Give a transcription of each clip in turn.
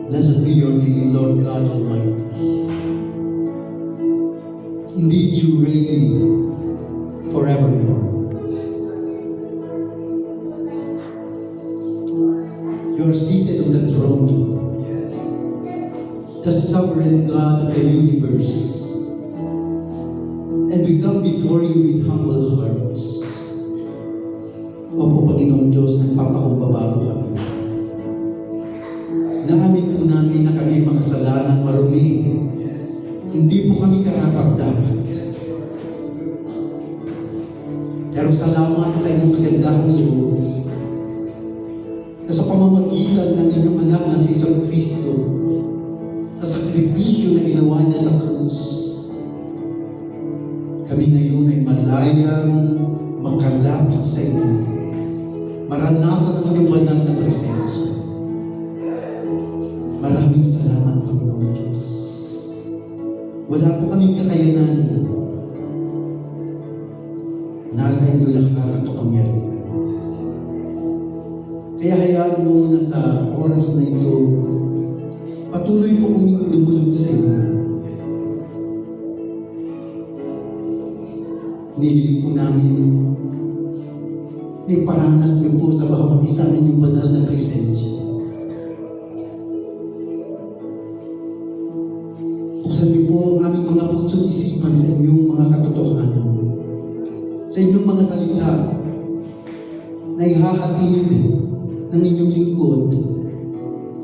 Blessed be your name, Lord God Almighty. Indeed, you reign forevermore. You are seated on the throne, the sovereign God of the universe. And we come before you with humble hearts. Opo, Panginoong Diyos, nagpapakumbaba po kami. Naamin po namin na kami makasalanan, marumi. Hindi po kami karapat-dapat. Pero salamat sa inyong kagandahang loob na sa pamamagitan ng inyong anak na si Isang Kristo, na sakripisyo na ginawa niya sa krus, kami ngayon ay malayang makalapit sa inyo, maranasan ang inyong banal na presensya. Maraming salamat, Panginoon Diyos. Wala po kaming kakayanan. Nasa inyo lahat ang kapangyarihan. Kaya hayaan mo na sa oras na ito, patuloy po kaming lumulog sa inyo. Hinihiling po namin may paranas niyo po sa bawat isa ng inyong banal na presensya. Buksan niyo po ang aming mga puso at isipan sa inyong mga katotohanan, sa inyong mga salita na ihahatid ng inyong lingkod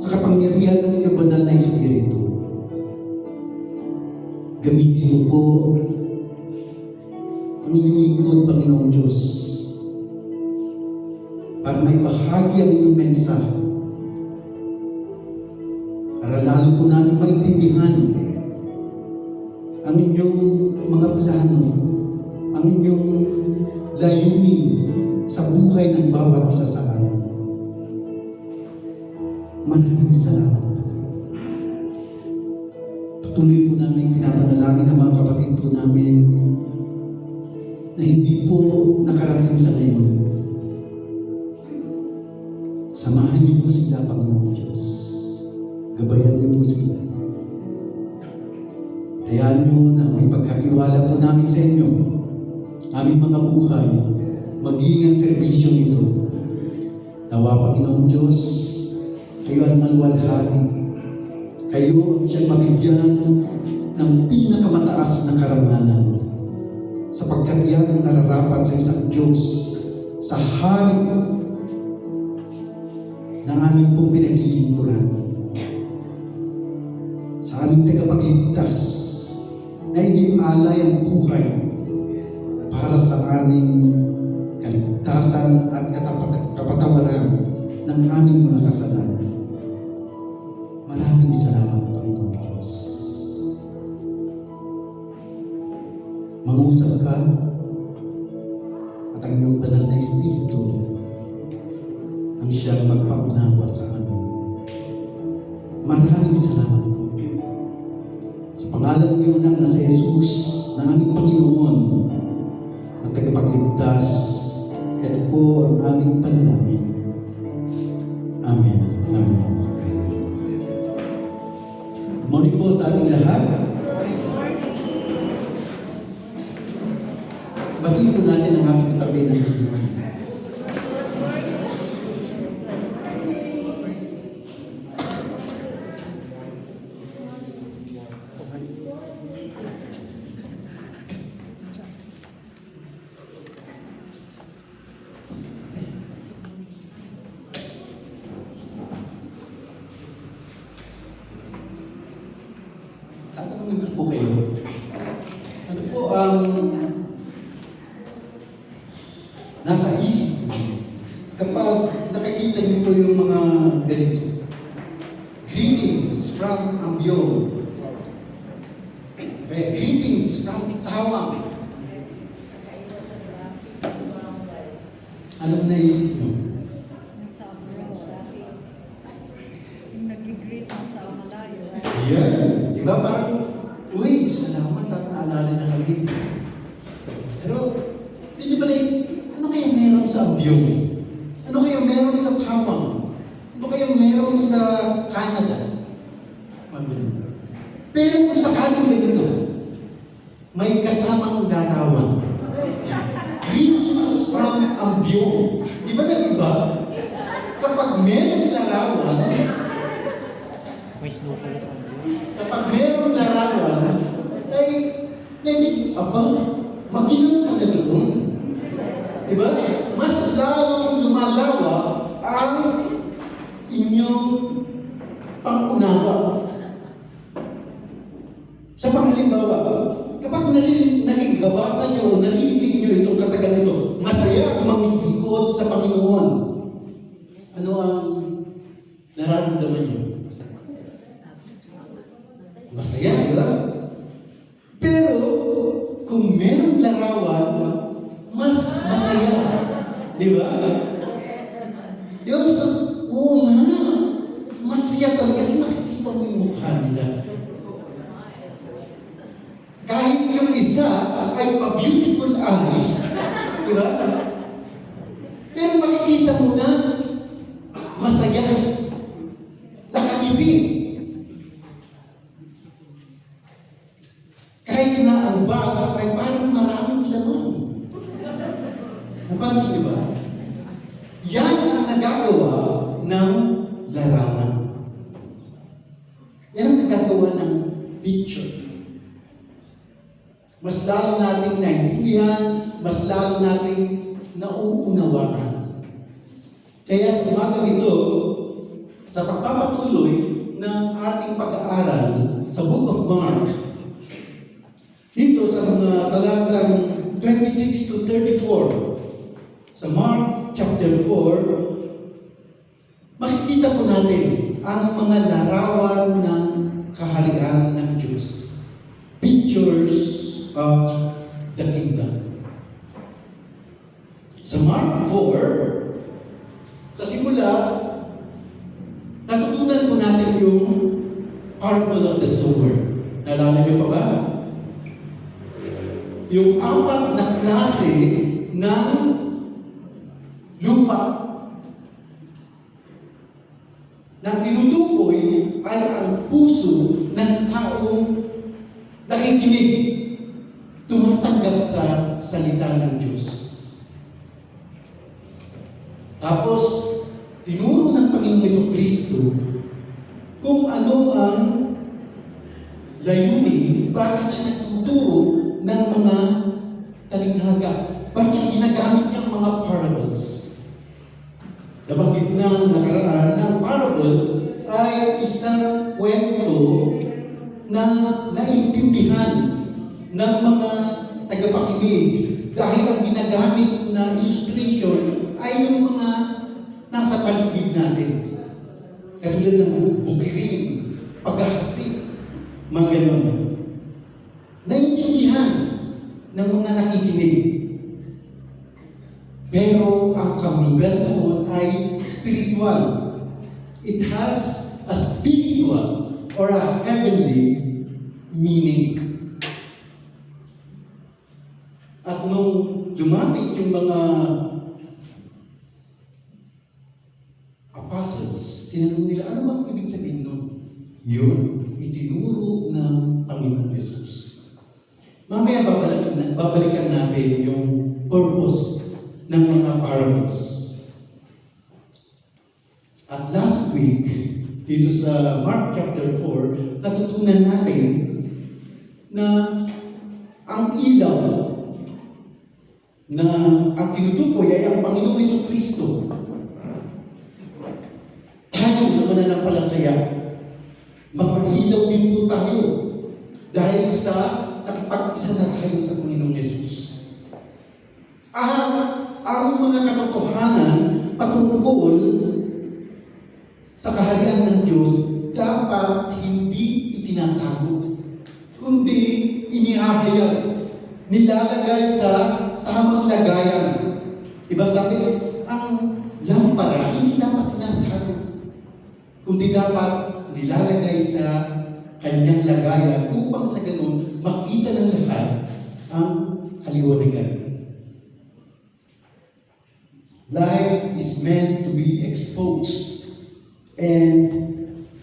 sa kapangyarihan ng inyong banal na Espiritu. Gamitin mo po ang inyong lingkod, Panginoong Diyos, para may bahagi ang inyong mensahe, para lalo po namin maintindihan ang inyong mga plano, ang inyong layunin sa buhay ng bawat isa sa amin. Maraming salamat. Patuloy po namin pinapanalangin ang mga kapatid po namin na hindi po nakarating sa ngayon. Samahan niyo po sila, Panginoong Diyos. Gabayan niyo po sila. Hayaan niyo na may pagkatiwala po namin sa inyo, aming mga buhay, maging ang serbisyo nito. Nawa, Panginoong Diyos, kayo ang malwalhati. Kayo ang siyang mabigyan ng pinakamataas na karangalan, sapagkat yan ang nararapat sa isang Diyos, sa hari ng aming pong pinaglilingkuran, sa aming tagapagligtas, na inialay ang buhay para sa aming kaligtasan at kapatawaran ng aming mga kasalanan. Maraming salamat, Panginoon Diyos. Mangusap ka at ang iyong banal na Espiritu ang siyang magpaunawa sa amin. Maraming salamat po. Sa pangalan ng iyong anak na si Jesus, na aming Panginoon at tagapagligtas, ito po ang aming panalangin. Amen. Amen. Good morning po sa ating lahat. Batiin po natin ang ating katabi ng Panginoon. Tatanungin ko po kayo, ano po ang nasa isip kapag nakikita niyo po yung mga ganito? Greetings from Ambyong. Okay, greetings from Tawang. Anong naisip niyo? Nasa abroad. Yung nag-greet na sa malayo. Yeah. Diba parang, uy, salamat at naalala na kami. Pero, hindi ba naisip, ano kaya meron sa Ambyong? Ano kaya meron sa Tawang? Ano kaya meron sa Canada? Pero kung sakaling ganito, may kasamang larawan. Greetings from Ambion. Di ba nag-iba? Kapag merong larawan, May snow pala sa akin. kapag merong larawan, ay, aba, maginang pala doon. Diba? Mas lalong lumalawa ang inyong pangunawa. Sa panghalimbawa, kapag nakikibabasa nyo o narinig nyo itong katagang ito, masaya ang manglingkod sa Panginoon. Ano ang nararamdaman nyo? Masaya, di ba? Pero, kung merong larawan, mas masaya. Di ba? Di ba gusto? Oo nga. Masaya talaga kasi makikita mo yung mukha nila. Kahit yung isa ay pa-beautiful eyes, di ba? Pero makikita mo na masaya. Nakangiti. Kahit na ang bag ay parang maraming laman. Napansin niyo ba? Yan ang nagagawa ng larawan. Yan ang nagagawa ng picture. Mas lalo nating naintindihan, mas lalo nating nauunawaan. Kaya sa umagang ito, sa pagpapatuloy ng ating pag-aaral sa Book of Mark, dito sa mga talatang 26 to 34, sa Mark chapter 4, makikita po natin ang mga larawan ng kaharian ng Diyos. Pictures of the kingdom. Sa Mark 4, sa simula, natutunan po natin yung parable of the sower. Naalala niyo pa ba? Yung apat na klase ng lupa na tinutukoy ay ang puso ng taong nakikinig, tumatanggap sa salita ng Diyos. Tapos, tinuro ng Panginoong Jesucristo kung ano ang layunin, bakit siya nagtuturo ng mga talinghaga, bakit ginagamit niya ang mga parables. Nabanggit na ang nakaraan na ang parable ay isang kwento na naintindihan ng mga tagapakinig dahil ang ginagamit na illustration ay yung mga nasa paligid natin. Katulad ng bukirin, paghahasi, mga ganon. Naintindihan ng mga nakikinig. Pero ang kahulugan noon ay spiritual. It has a spiritual or a heavenly meaning. At nung lumapit yung mga apostles, tinanong nila, ano bang ibig sabihin nun? Yun, itinuro ng Panginoon Jesus. Mamaya babalikan natin yung purpose ng mga parables. At last week, dito sa Mark chapter 4, natutunan natin na ang ilaw na ang tinutukoy ay ang Panginoong Jesucristo. Tayo na mananampalataya, mapahilaw din po tayo dahil sa nakipag-isa na tayo sa Panginoong Yesus. Ang mga katotohanan patungkol sa kaharian ng Diyos dapat hindi itinatago, kundi inihahayag, nilalagay sa tamang lagayan. Diba sabi, ang lampara hindi dapat tinatago, kundi dapat nilalagay sa kanyang lagayan upang sa ganun makita ng lahat ang kaliwanagan. Light is meant to be exposed and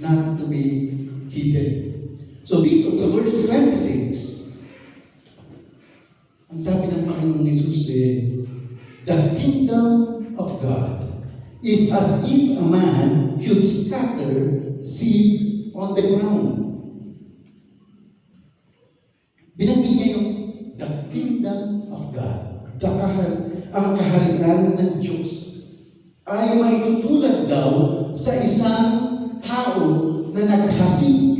not to be hidden. So dito sa verse 26, ang sabi ng Panginoong Jesus the kingdom of God is as if a man should scatter seed on the ground. Binanggit niya yung the kingdom of God. Ang kaharian ng Diyos ay maitutulad daw sa isang tao na naghasik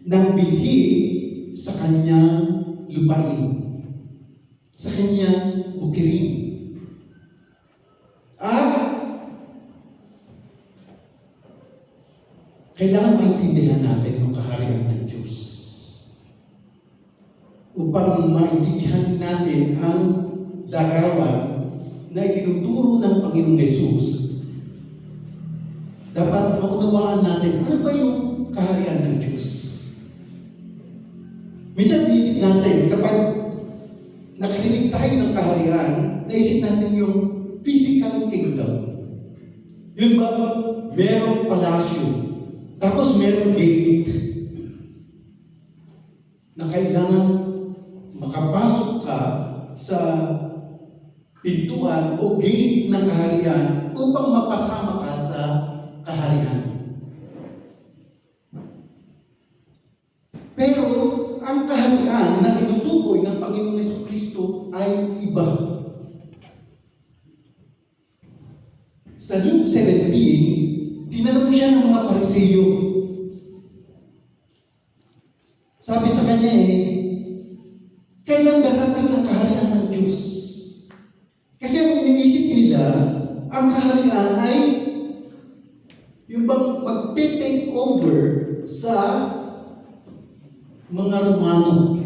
ng binhi sa kanyang lupain, sa kanyang bukirin. At kailangan maintindihan natin yung kaharian ng Diyos upang maintindihan natin ang larawan na itinuturo ng Panginoong Yesus. Dapat maunawaan natin ano ba yung kaharian ng Diyos. Minsan naisip natin, kapag nakarinig tayo ng kaharian, naisip natin yung physical kingdom. Yun ba, merong palasyo, tapos merong gate na kailangan makapasok ka sa pintuan o gate ng kaharian upang mapasama ka sa kaharian. Pero ang kaharian na tinutukoy ng Panginoong Jesucristo ay iba. Sa Luke 17, tinanong siya ng mga Pariseo. Sabi sa kanya kailan darating ang kaharian ng Diyos? Kasi ang iniisip nila, ang kaharian ay yung bang mag-take over sa mga Romano.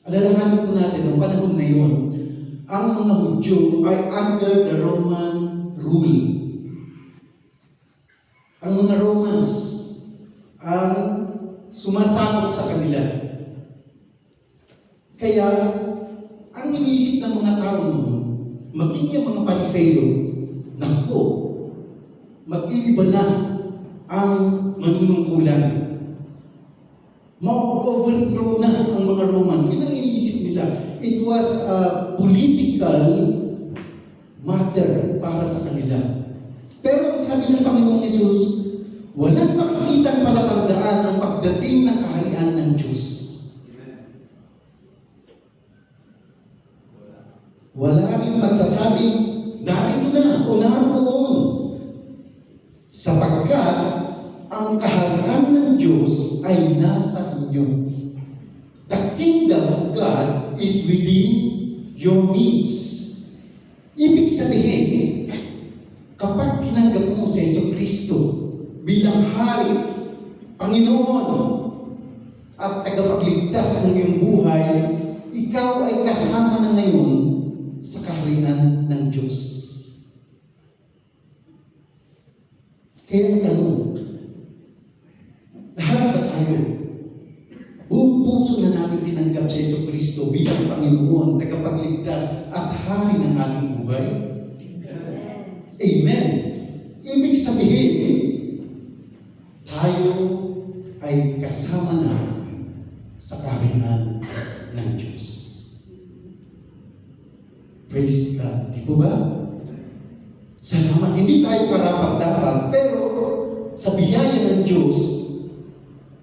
Alalahanin po natin, noong panahon na yun, ang mga Hudyo ay under the Roman rule. Ang mga Romans ang sumasakop sa kanila. Kaya, ang iniisip ng mga tao noon, maging yung mga Pariseo, naku, mag-iiba na ang manunungkulan. Ma-overthrow na ang mga Roman. Kaya iniisip nila, it was a political matter para sa kanila. Pero sabi ng Panginoong Yesus, walang makikitang palatandaan ang pagdating ng kaharian ng Diyos. Wala rin magsasabing, narito na o naroon. Sapagkat ang kaharian ng Diyos ay nasa inyo. The kingdom of God is within your means. Ibig sabihin, kapag tinanggap mo si Jesucristo bilang Hari, Panginoon, at tagapagligtas ng iyong buhay, ikaw ay kasama na ngayon sa kaharian ng Diyos. Kaya ang tanong, lahat ba tayo? Buong puso na natin tinanggap si Jesucristo bilang Panginoon, tagapagligtas at Hari ng ating buhay? Amen. Ibig sabihin, tayo ay kasama na sa kaharian ng Diyos. Praise God. Di po ba? Salamat. Hindi tayo karapat-dapat, pero sa biyaya ng Diyos,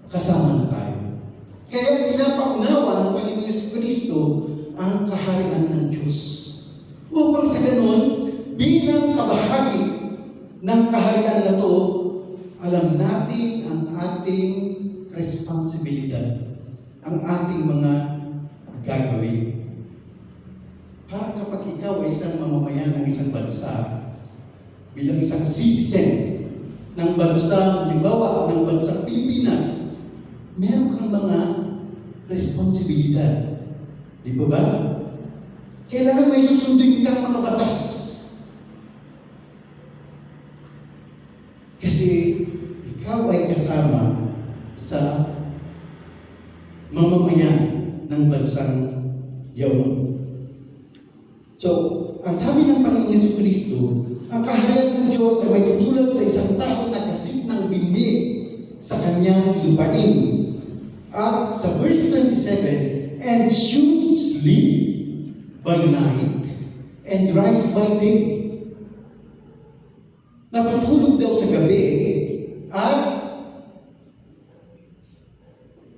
kasama na tayo. Kaya pinapaunawa ng Panginoon Jesucristo ang kaharian ng Diyos. Upang sa ganon, bilang kabahagi ng kaharian na to, alam natin ang ating responsibilidad, ang ating mga gagawin. Para kapag ikaw ay isang mamamayan ng isang bansa, bilang isang citizen ng bansa, halimbawa ng bansang Pilipinas, meron kang mga responsibilidad. Di ba ba? Kailangan may susundin kang mga batas. Kasi ikaw ay kasama sa mamamayan ng bansang yaon. So, ang sabi ng Panginoong Jesucristo, ang kaharian ng Diyos ay may tutulad sa isang tao na kasip ng binhi sa kanyang lupain. At sa verse 27, and should sleep by night and rise by day. Natutulog daw sa gabi at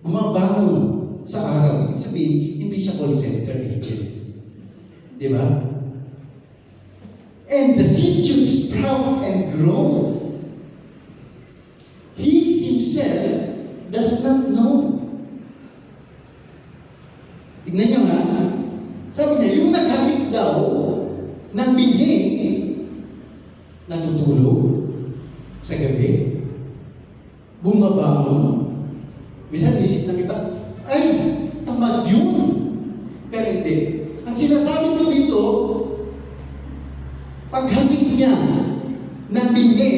bumabangon sa araw. Ibig sabihin, hindi siya call center agent. Di ba? And the seed should sprout and grow. He himself does not know. Tignan nyo nga, sabi niya, yung naghasik daw ng binhi, natutulog sa gabi, bumabangon. Minsan isip ng iba, ay, tamad yun. Pero hindi. Ang sinasabi ko dito, paghasik niya ng binhi,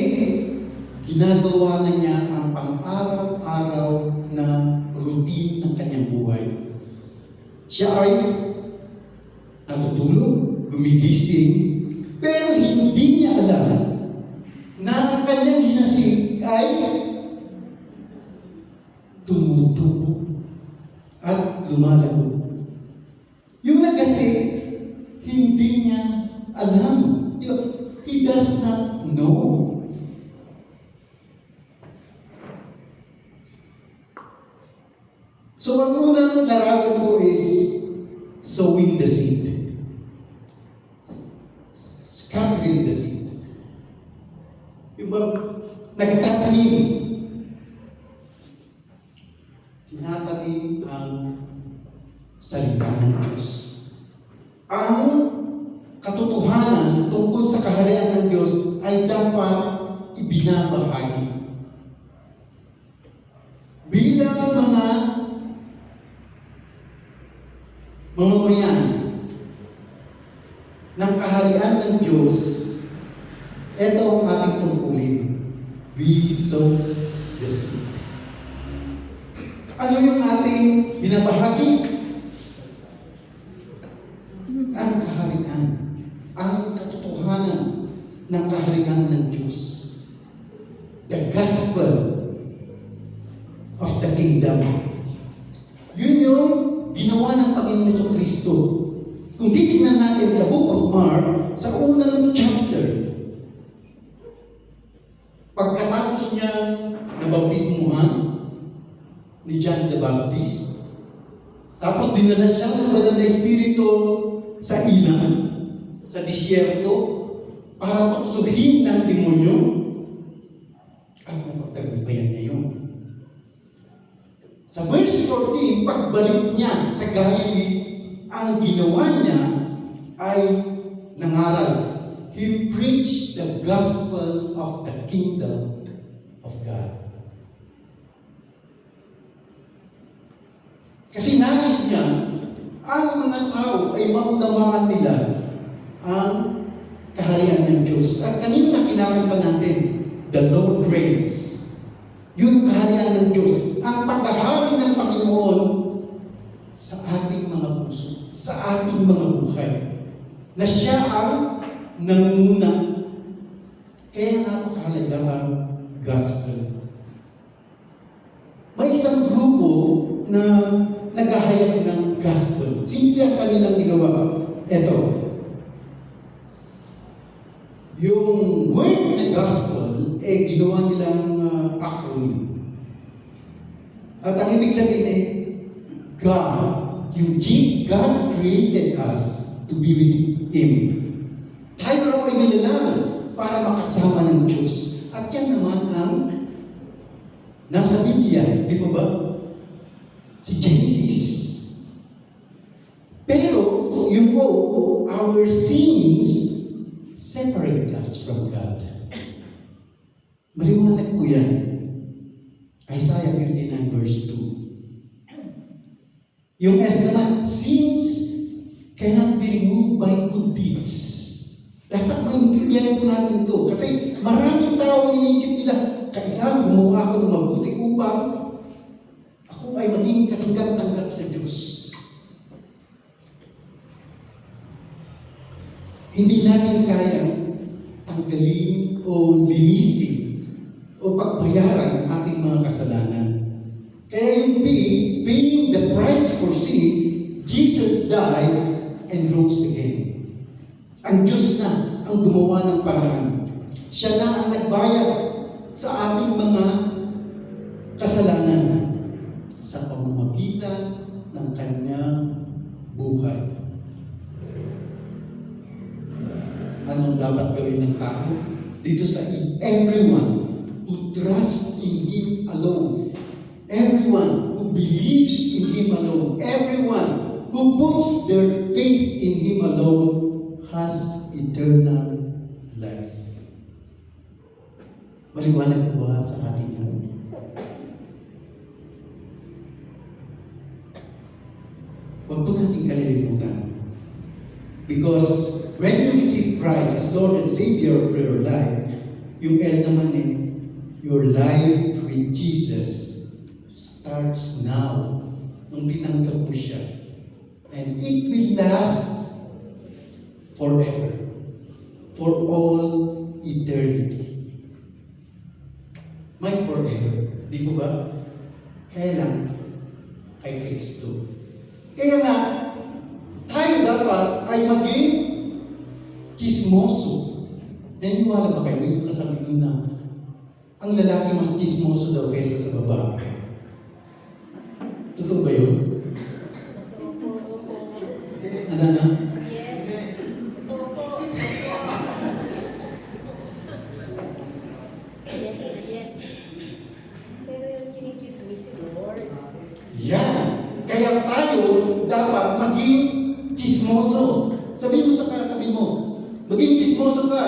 ginagawa na niya ang pang-araw-araw na routine ng kanyang buhay. Siya ay natutulog, gumigising, pero hindi niya alam na ang kanyang hinasik ay tumutubo at lumalago. Yung nagasik, hindi niya alam. He does not know. So ang unang larawan ko is sowing the seed. Scattering the seed. Yung bang nagtatanim. Tinatanim ang salita ng Diyos. Ang katotohanan tungkol sa kaharian ng Diyos ay dapat ibinabahagi. Bilang mga mamamayan ng kaharian ng Diyos, ito ang ating tungkulin. We sow the seed. Ano yung ating binabahagi? Ang kaharian. Ang katotohanan ng kaharian ng Diyos. The gospel of the kingdom. Yun yung ginawa ng Panginoon Jesucristo. Kung titignan natin sa Book of Mark, sa unang chapter, pagkatapos niya nabautismuhan ni John the Baptist, tapos dinala siya ng banal na Espiritu sa ilang, sa disyerto, para tuksuhin ng demonyo, at mapagtagumpayan niya yun. Sa verse 14, pagbalik niya sa Galilee, ang ginawa niya ay nangaral. He preached the gospel of the kingdom of God. Kasi nais niya, ang mga tao ay maunawaan nila ang kaharian ng Diyos. At kanina kinakanta natin, the Lord reigns. Yung kaharian ng Diyos, ang paghahari ng Panginoon sa ating mga puso, sa ating mga buhay, na siya ang nanguna. Kaya napakahalaga ang gospel. May isang grupo na naghahayag ng gospel. Simple ang kanilang ginawa. Ito. Yung word na gospel, ginawa nilang acronym. At ang ibig sabihin God, yung G, God created us to be with Him. Tayo raw ay nilalang para makasama ng Diyos. At yan naman ang nasa Biblia, di ba ba? Si Genesis. Pero, yung our sins separate us from God. Maliwanag po yan. Isaiah 59 verse 2. Yung S naman, sins cannot be removed by good deeds. Dapat maintindihan po natin ito. Kasi maraming tao iniisip nila, kailangan gumawa ako ng mabuti upang ako ay maging katanggap-tanggap sa Diyos. Hindi natin kayang tanggalin o linisin o pagbayaran ang ating mga kasalanan. Kaya yung P, paying the price for sin, Jesus died and rose again. Ang Diyos na ang gumawa ng paraan. Siya na ang nagbayad sa ating mga kasalanan sa pamamagitan ng kanyang buhay. Anong dapat gawin ng tao? Dito sa everyone who trusts in Him alone, everyone who believes in Him alone, everyone who puts their faith in Him alone has eternal life. Maliwanag po ba sa ating yan? Huwag po natin kalilimutan. Because when you receive Christ as Lord and Savior of your life, yung L naman your life with Jesus starts now. Nung tinanggap mo siya. And it will last forever. For all eternity. May forever. Di po ba? Kaya lang, kay Kristo. Kaya nga, tayo dapat ay maging chismoso. Naniniwala ba kayo yung kasabihin na ang lalaki mas chismoso daw kaysa sa babae? Totoo ba yun? Ano na? Yes. Totoo po. Yes, yes. Pero yung kinikismis si Lord. Yan! Kaya tayo dapat maging chismoso. Sabihin mo sa katabi mo, maging chismoso ka.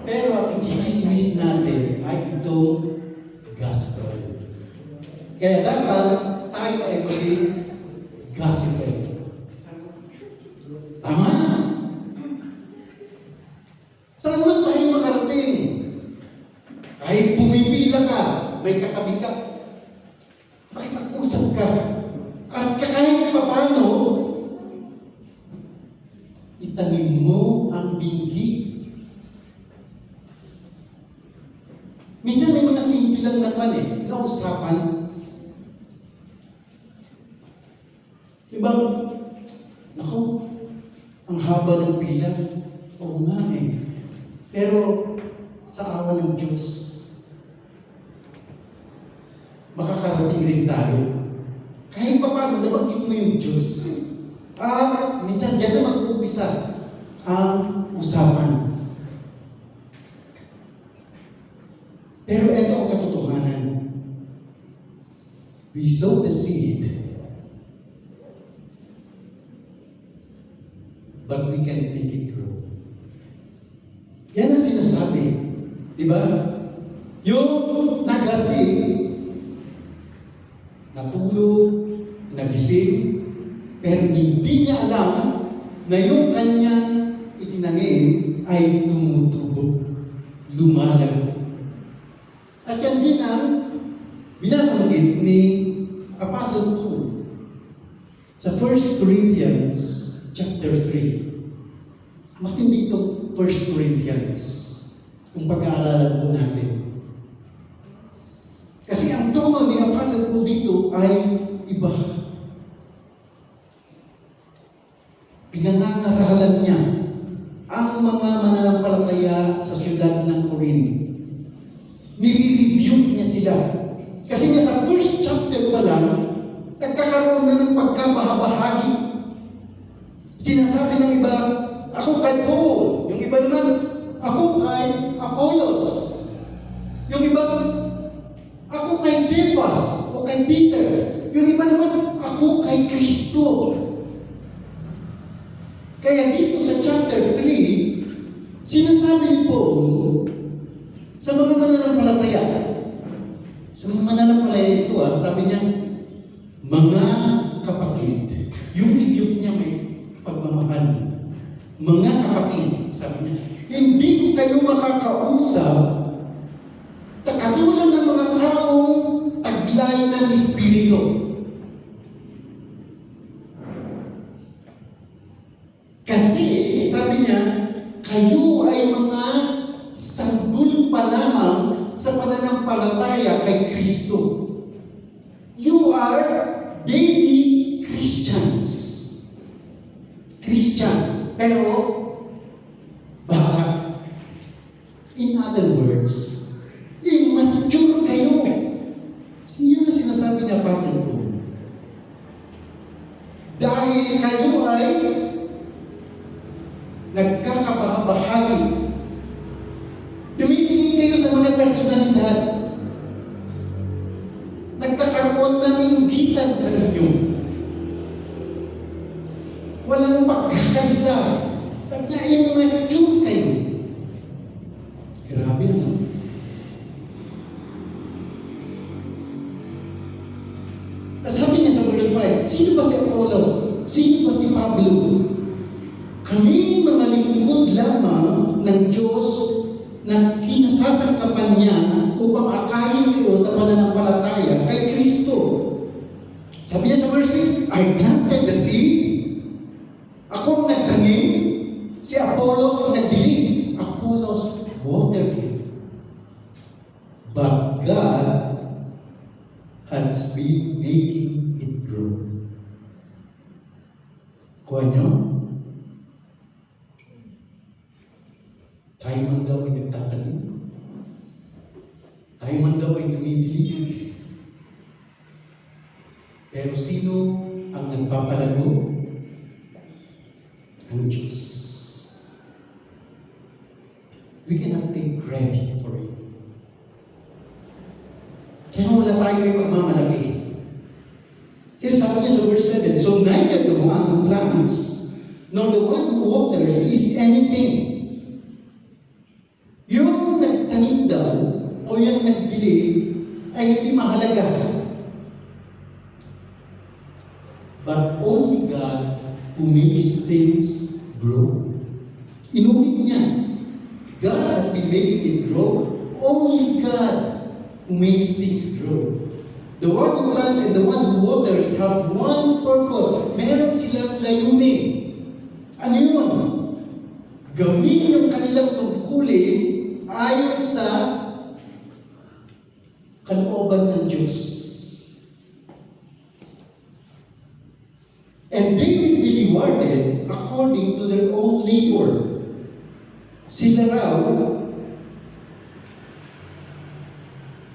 Pero ang chismis natin ay itong gospel. Kaya dapat tayo ay maging gospel. Tama? Saan man tayo makarating? Kahit pumipila ka, may katabi ka, makipag-usap ka, at kahit pa paano, itanim mo ang binhi. Minsan may mga simple lang naman na usapan. Diba? Naku, ang haba ng pila. Oo nga Pero sa awa ng Diyos, makakarating rin tayo. Kahit pa paano, nabanggit mo yung Diyos. Minsan dyan na mag-uumpisa ang usapan. Pero ito ang katotohanan. We sow the seed, but we can make it grow. Yan ang sinasabi. Di ba? Yung nagasing, natulog, nagising, pero hindi niya alam na yung kanyang itinanim ay tumutubo, lumalago. At yan din ang binabanggit ni Apostle Paul sa 1 Corinthians chapter 3. Matindi itong 1 Corinthians kung pag-aaralan po natin. Kasi ang tono ni Apostle Paul dito ay iba. Pinangangaralan niya ang mga mananampalataya sa siyudad ng Corinth. Nire-rebuke niya sila. Kasi nga sa first chapter pa lang, nagkakaroon na ng pagkabahabahagi. Sinasabi ng iba, ako kay Paul. Yung iba naman, ako kay Apollos. Yung iba, ako kay Cephas o kay Peter. Yung iba naman, ako kay Kristo. Kaya dito sa chapter 3, sinasabi ni Paul, sa mga mananampalataya, ito, sabi niya, mga kapatid, yung rebuke niya may pagmamahal. Mga kapatid, sabi niya, hindi ko kayo makakausap na katulad ng mga taong taglay ng Espiritu. Kasi, sabi niya, kayo ay mga sanggol pa lamang sa pananampalataya kay Kristo. You are baby Christians. Christian, pero bata. In other words, immature kayo. Yun ang sinasabi niya, Pastor Paul. Dahil kayo ay nagkakabahagi. Tumitingin kayo sa mga personalidad. Nagkakaroon ng inggitan sa inyo. Walang pagkakaisa. Sabi niya, immature kayo. Grabe, no? Sabi niya sa verse 5, sino ba si Apollos? Sino ba si Pablo? Kami mga lingkod lamang ng Diyos na kinasasangkapan niya upang akayin kayo sa pananampalataya kay Kristo. Sabi niya sa verse 6, I planted the seed. Ako ang nagtanim. Si Apollos ang nagdilig. Apollos watered it. But God has been making it grow. Kuha niyo? Tayo man daw ay nagtatanim. Tayo man daw ay tumidilig. Pero sino ang nagpapalago? Ang Diyos. We cannot take credit for it. Kaya wala tayo may pagmamalaki. Kasi sabi niya sa verse 7, so neither the one who plants, nor the one who waters is anything. Yung nagtanim daw, o yung nagdilig, ay hindi mahalaga. But only God who makes things grow. Inulit niya, God has been making it grow. Only God who makes things grow. The one who plants and the one who waters have one purpose. Meron silang layunin. Ano yun? Gawin yung kanilang tungkulin ayon sa kalooban ng Diyos. And they will be rewarded according to their own labor. Sila raw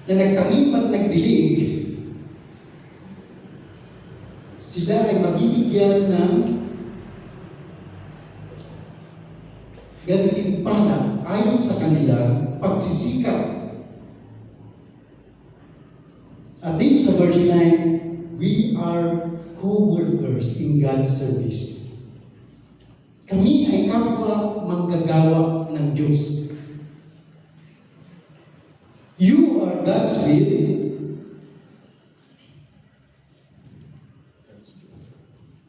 na nagtanim at nagdilig, sila ay mabibigyan ng gantimpala ayon sa kanilang pagsisikap. At dito sa verse 9, we are co-workers in God's service. Kami ay kapwa manggagawa ng Diyos. You are God's will.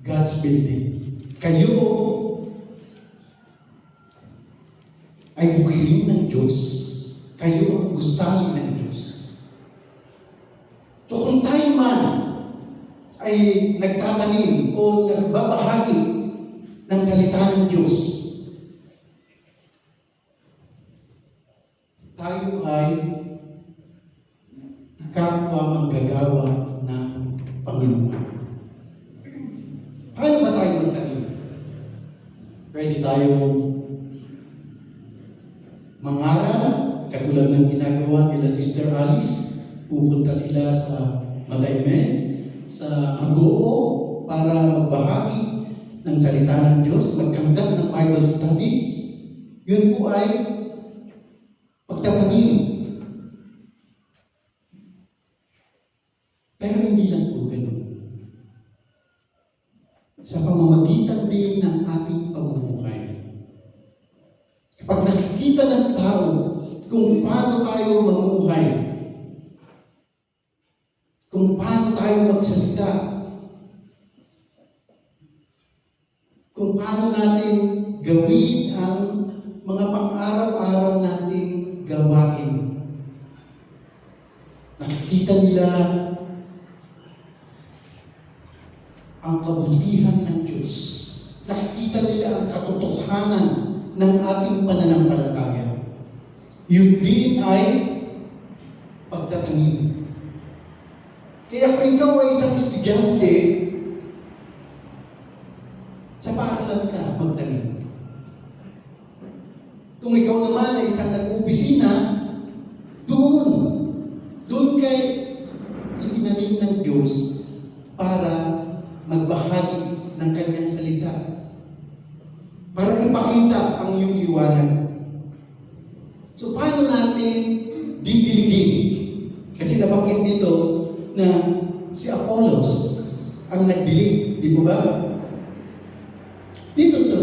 God's building. Kayo ay bukirin ng Diyos. Kayo ang gusali ng Diyos. So kung tayo man ay nagtatanim o nagbabahagi ng salita ng Diyos, tayo ay kapwa manggagawa ng Panginoon. Paano ba tayo magtanim? Pwede tayong mangaral, katulad ng ginagawa nila Sister Alice. Pupunta sila sa Magaymen, sa Agoo, para magbahagi ng salita ng Diyos, magkanggap ng Bible studies. Yun po ay pagtatanim. Pero hindi lang po ganun. Sa pamamagitan din ng ating pamumuhay. Kapag nakikita ng tao kung paano tayo mamuhay, kung paano tayo magsalita, kung paano natin gawin ang mga pang-araw-araw nating gawain. Nakikita nila ang kabutihan ng Diyos. Nakikita nila ang katotohanan ng ating pananampalataya. Yun din ay Kaya kung ikaw ay isang estudyante, sa paaralan ka magtanim. Kung ikaw naman ay isang nag-opisina, doon kay itinanim ng Diyos para magbahagi ng kanyang salita. Para ipakita ang iyong liwanag. So paano natin didiligin? Kasi nabanggit dito na si Apollos ang nagdilig, di ba? Dito sa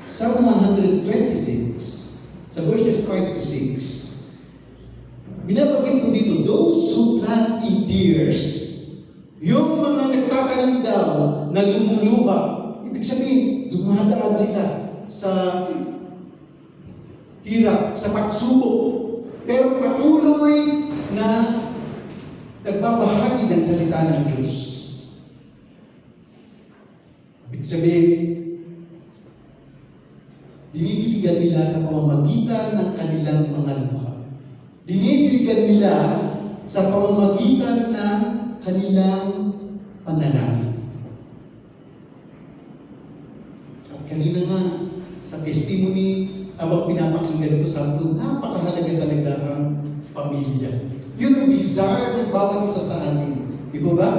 Psalm 126, sa verses 5 to 6, binabanggit ko dito, those who plant in tears, yung mga nagtatanim daw na lumuluha, ibig sabihin, dumadaan sila sa hirap, sa pagsubok, pero patuloy na nagbabahagi ng salita ng Diyos. Ibig sabihin, dinidiligan nila sa pamamagitan ng kanilang mga luha. Dinidiligan nila sa pamamagitan ng kanilang panalangin. At kanina nga, sa testimony, habang pinapakinggan ko sa atin, napakahalaga talaga ang pamilya. Yun ang desire ng bawat isa sa atin. Di ba ba?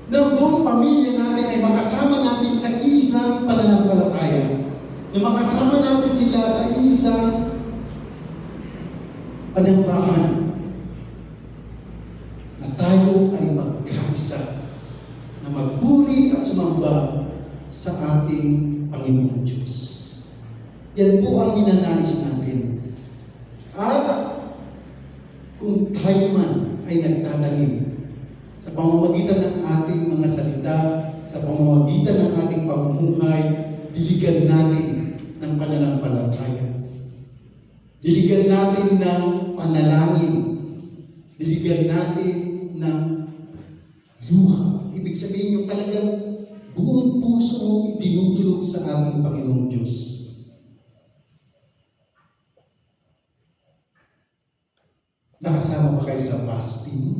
Na ang buong pamilya natin ay makasama natin sa isang pananampalataya. Na makasama natin sila sa isang panambahan. Na tayo ay magkaisa. Na magburi at sumamba sa ating Panginoon Diyos. Yan po ang ninanais natin. At kung tayo man ay nagtatanim sa pamamagitan ng ating mga salita, sa pamamagitan ng ating pamumuhay, diligan natin ng pananampalataya. Diligan natin ng panalangin. Diligan natin ng luha. Ibig sabihin yung talagang buong puso mong itinutulog sa ating Panginoong Diyos. Nakasama ba kayo sa fasting?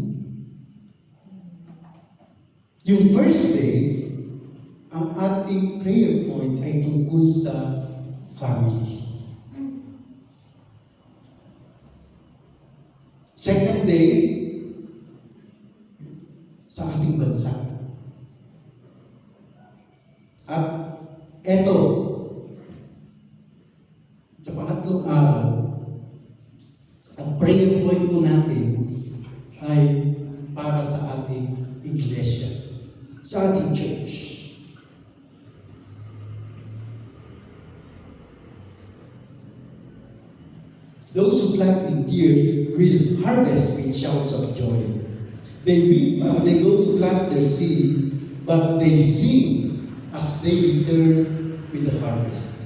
Yung first day, ang ating prayer point ay tungkol sa family. Second day, sa ating bansa. At eto, sa pangatlong araw, ang prayer point po natin ay para sa ating iglesia, sa ating church. Those who plant in tears will harvest with shouts of joy. They weep as they go to plant their seed, but they sing as they return with the harvest.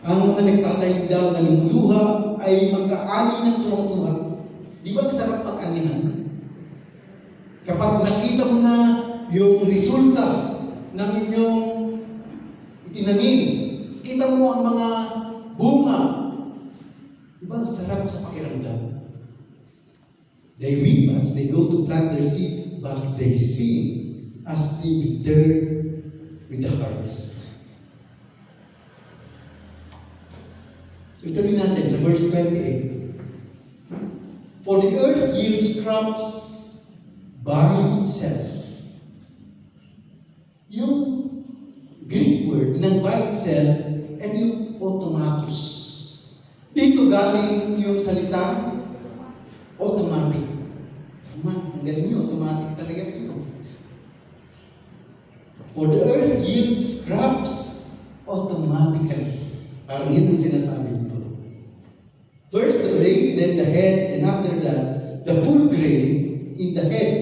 Ang mga nagtatanim daw na lumuluha ay magkaani ng tuwang-tuwa. Di ba sarap pag-anihan? Kapag nakita mo na yung resulta ng inyong itinanim, kita mo ang mga bunga. Di ba sarap sa pakiramdam? They weep as they go to plant their seed, but they sing as they return with the harvest. So ituloy natin sa verse 28. For the earth yields crops by itself. Yung Greek word ng by itself ay yung automatus. Dito galing yung salita automatic. Tama, ang galing nyo, automatic talaga yun. For the earth yields crops automatically. Parang yun ang sinasabi nito. First the rain, then the head, and after that, the full grain in the head.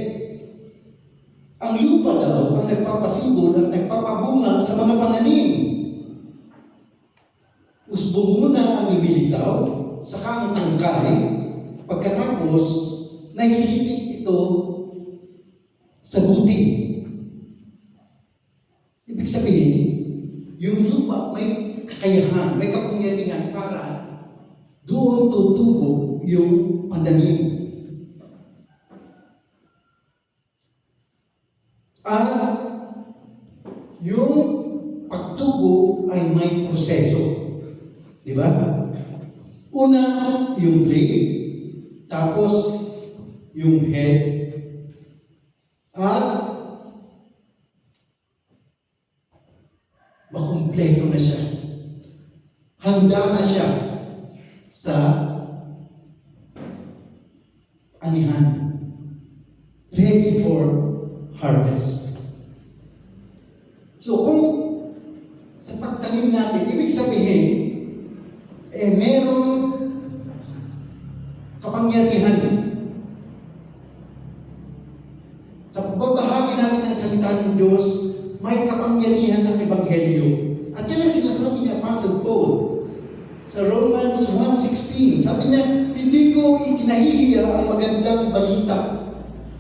Ang lupa daw ang nagpapasibol at nagpapabunga sa mga pananim. Usbong muna ang lumilitaw, saka ang tangkay, pagkatapos, nahihitik ito sa buti. Ibig sabihin, yung lupa may kakayahan, may kapangyarihan para doon tutubo yung pananim. may proseso. Di ba? Una, yung blade. Tapos, yung head. At makumpleto na siya. Handa na siya sa anihan. Ready for harvest. So kung sa pagtanim natin, ibig sabihin, merong kapangyarihan. Sa pagbabahagi natin ng salita ng Diyos, may kapangyarihan ng Ebanghelyo. At yan ang sinasabi ni Apostle Paul sa Romans 1:16. Sabi niya, hindi ko ikinahihiya ang magandang balita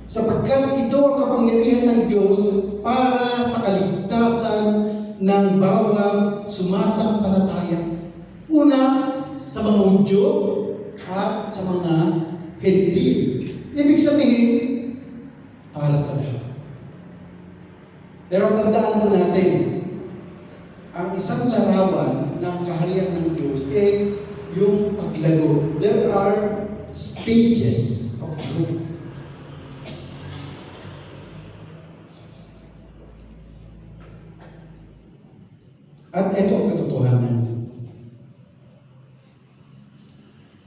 sapagkat ito ang kapangyarihan ng Diyos para sa kaligtasan ng bawat sumasampalataya. Una, sa mga Hudyo at sa mga Hentil. Ibig sabihin, para sa lahat. Pero tandaan po natin, ang isang larawan ng kaharian ng Diyos yung paglago. There are stages of growth. At ito ang katotohanan.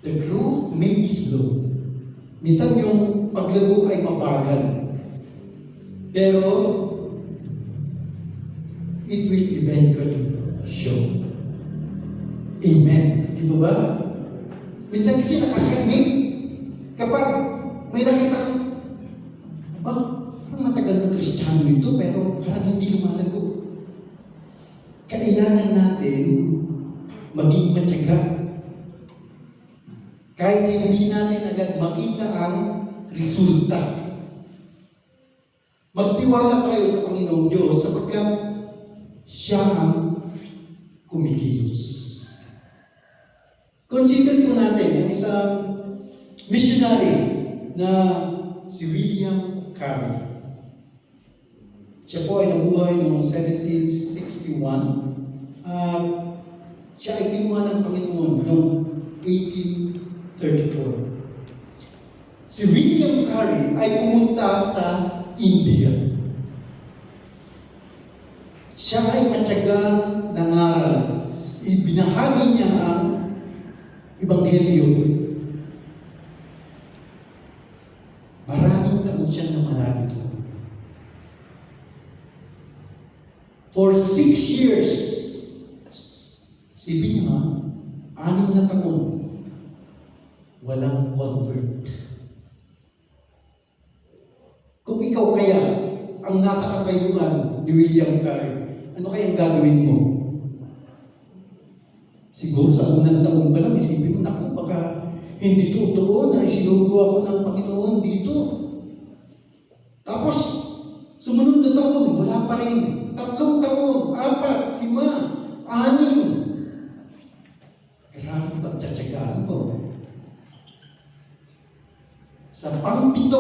The growth may be slow. Minsan yung paglago ay mabagal. Pero it will eventually show. Amen. Di ba? Minsan kasi nakakanig kapag may nakita parang matagal na Kristiyano ito pero parang hindi lumalago. Kailangan natin maging matyaga. Kahit hindi natin agad makita ang resulta. Magtiwala tayo sa Panginoong Diyos sapagkat siya ang kumikilos. Consider po natin ang isang missionary na si William Carey. Siya po ay nabuhay noong 1761 at siya ay kinuha ng Panginoon noong 1834. Si William Carey ay pumunta sa India. Siya ay matyagang nangaral. Ibinahagi niya ang Ebanghelyo. Maraming taon siya namalagi doon. For 6 years, sabi niya, 6 na taon, walang convert. Kung ikaw kaya ang nasa katayuan ni William Carey, ano kayang gagawin mo? Siguro sa unang taon pa lang, isipin mo, naku, baka hindi totoo na isinugo ako ng Panginoon dito. Tapos, sumunod na taon, wala pa rin. 3 taon, 4, 5, 6. Grabe pagtsatsagaan ko. Sa pang-7,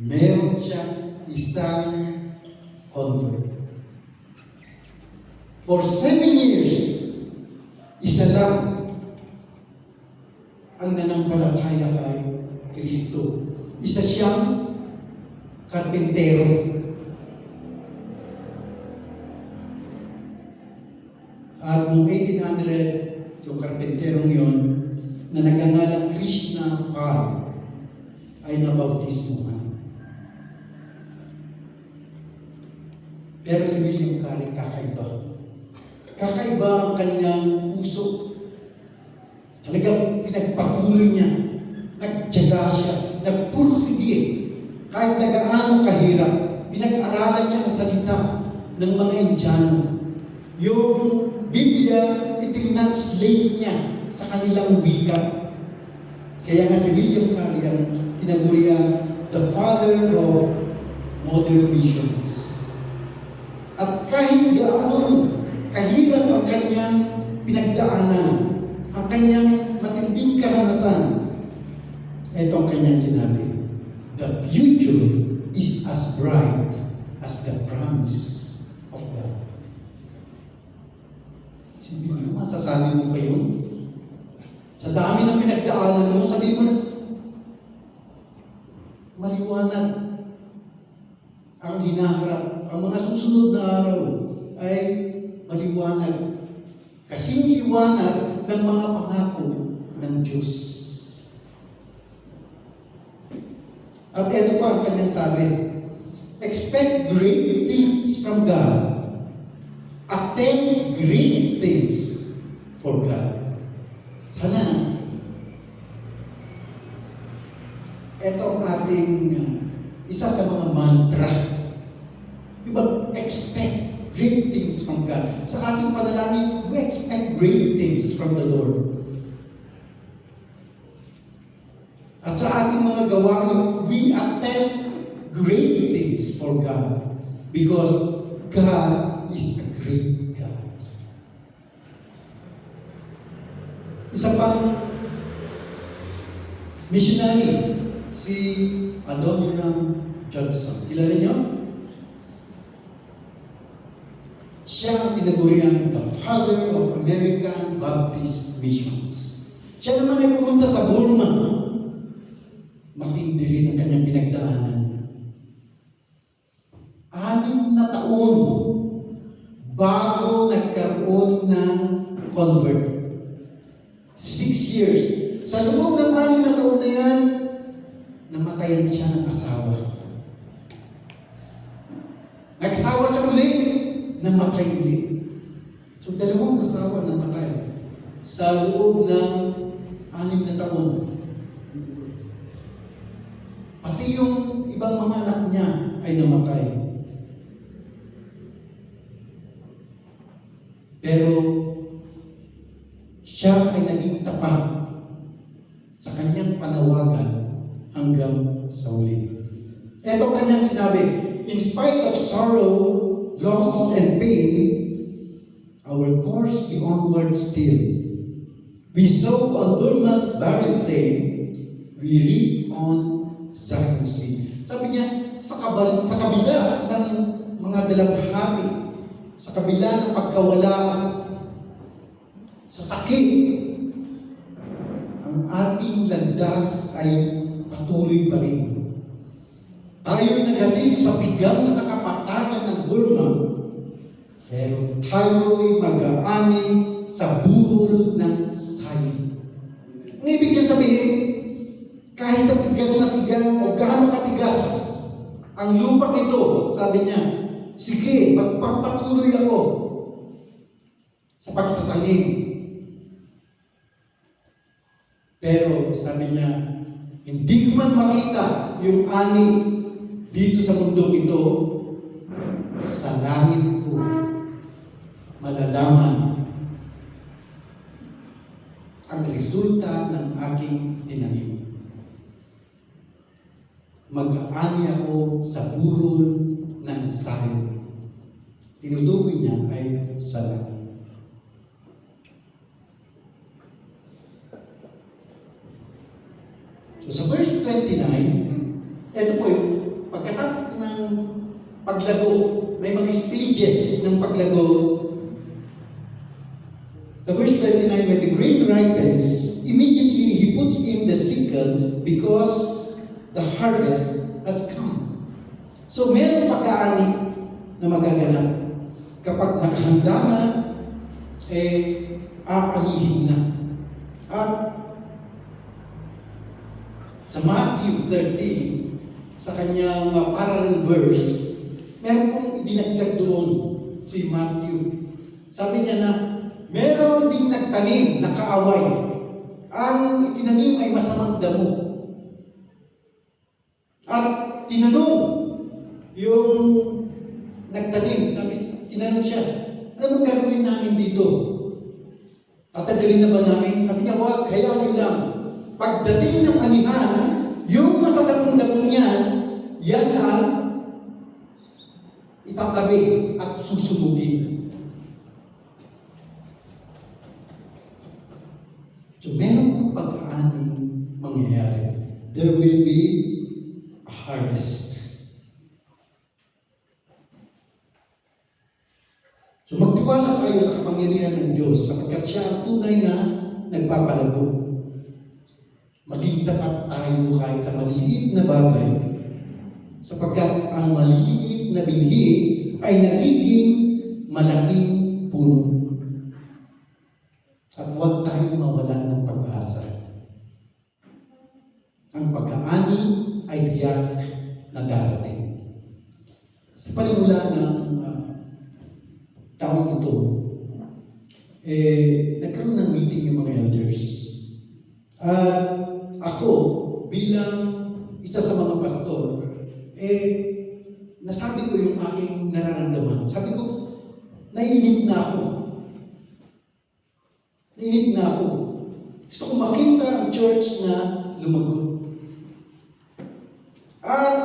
meron siyang isang convert. For 7 years, isa lang ang nanampalataya kay Kristo. Isa siyang karpintero. At noong 1800, yung karpenterong yun, na nagngangalang Krishna Pal, ay nabautismuhan. Pero si William Carey kakaiba. Kakaiba ang kanyang puso. Talagang pinagpatuloy niya. Nagtiyaga siya. Nagpursige. Kahit na gaano kahirap, pinag-aralan niya ang salita ng mga Indiano. Yung Biblia, itinranslate niya sa kanilang wika. Kaya nga si William Carey ang tinagurian the father of modern missions. At kahit gaano kahirap ang kanyang pinagdaanan, ang kanyang matinding karanasan, ito ang kanyang sinabi, the future is as bright as the promise of God. Sabi mo, masasabi mo pa yun? Sa dami ng pinagdaanan mo, sabi mo na, maliwanag ang hinaharap. Ang mga susunod na araw ay maliwanag. Kasing liwanag ng mga pangako ng Diyos. At ito pa ang kanyang sabi, expect great things from God. Attempt great things for God. Sana, ito ang ating isa sa mga mantra. Diba? Expect great things from God. Sa ating panalangin, we expect great things from the Lord. At sa ating mga gawain, we attempt great things for God. Because God is a great God. Isa pang missionary, si Adoniram Judson. Kilala niyo? Siya ang tinaguriang the father of American Baptist Missions. Siya naman ay pumunta sa Burma. Matindi rin ang kanyang pinagdaanan. 6 na taon bago nagkaroon ng convert. 6 years. Sa loob ng 6 na taon na yan, namatayan siya ng asawa. Nag-asawa siya uli, namatay uli. So 2 asawa namatay sa loob ng 6 na taon. Pati yung ibang mga anak niya ay namatay. Pero siya ay naging tapat sa kanyang panawagan hanggang sa uli. Ito kanyang sinabi, in spite of sorrow, loss, and pain, our course be onward still. We sow on Burma's barren plain, we reap on Zion's sea. Sabi niya, sa kabila ng mga dalamhati, sa kabila ng pagkawala, sa sakit, ang ating landas ay patuloy pa rin. Tayo'y nagasig sa bigang na kapatagan ng Burma, pero tayo'y mag-aani sa burol ng Zion. Ang ibig niya sabihin, kahit tigang na tigang o gaano katigas ang lupa ito, sabi niya, sige, magpapatuloy ako sa pagtatanim. Pero sabi niya, hindi ko man makita yung ani dito sa mundong ito, sa langit ko malalaman ang resulta ng aking tinanim. Mag-aani ako sa burol ng Zion. Tinutukoy niya ay sa langit. So sa verse 29, ito po yung pagkatapos ng paglago, may mga stages ng paglago. Sa verse 29, when the grain ripens, immediately he puts in the sickle because the harvest has come. So mayroong pagkaani na magaganap. Kapag nakahanda na, aanihin na. At sa Matthew 13, sa kanyang parallel verse, meron pong idinagdag doon si Matthew. Sabi niya na, meron ding nagtanim na kaaway. Ang itinanim ay masamang damo. At tinanong yung nagtanim, tinanong siya, ano bang gagawin namin dito? Tatagalin na ba namin? Sabi niya, wag, hayaan lang. Pagdating ng anihan, yung masasamang damo niyan, yan ang itatabi at susubugin. So, meron pong pag-aaning mangyayari. There will be a harvest. So, magtiwala tayo sa kapangyarihan ng Diyos. Diyos sapagkat siya ang tunay na nagpapalago. Maging tapat tayo kahit sa maliliit na bagay sapagkat ang maliliit na binhi ay nagiging malaking puno. At huwag tayong mawalan ng pag-asa. Ang pagkaani ay tiyak na darating. Sa panimula ng taong ito, nagkaroon ng meeting yung mga elders. At ako, bilang isa sa mga pastor, nasabi ko yung aking nararamdaman. Sabi ko, naiinip na ako. Naiinip na ako. Gusto ko makita ang church na lumago. At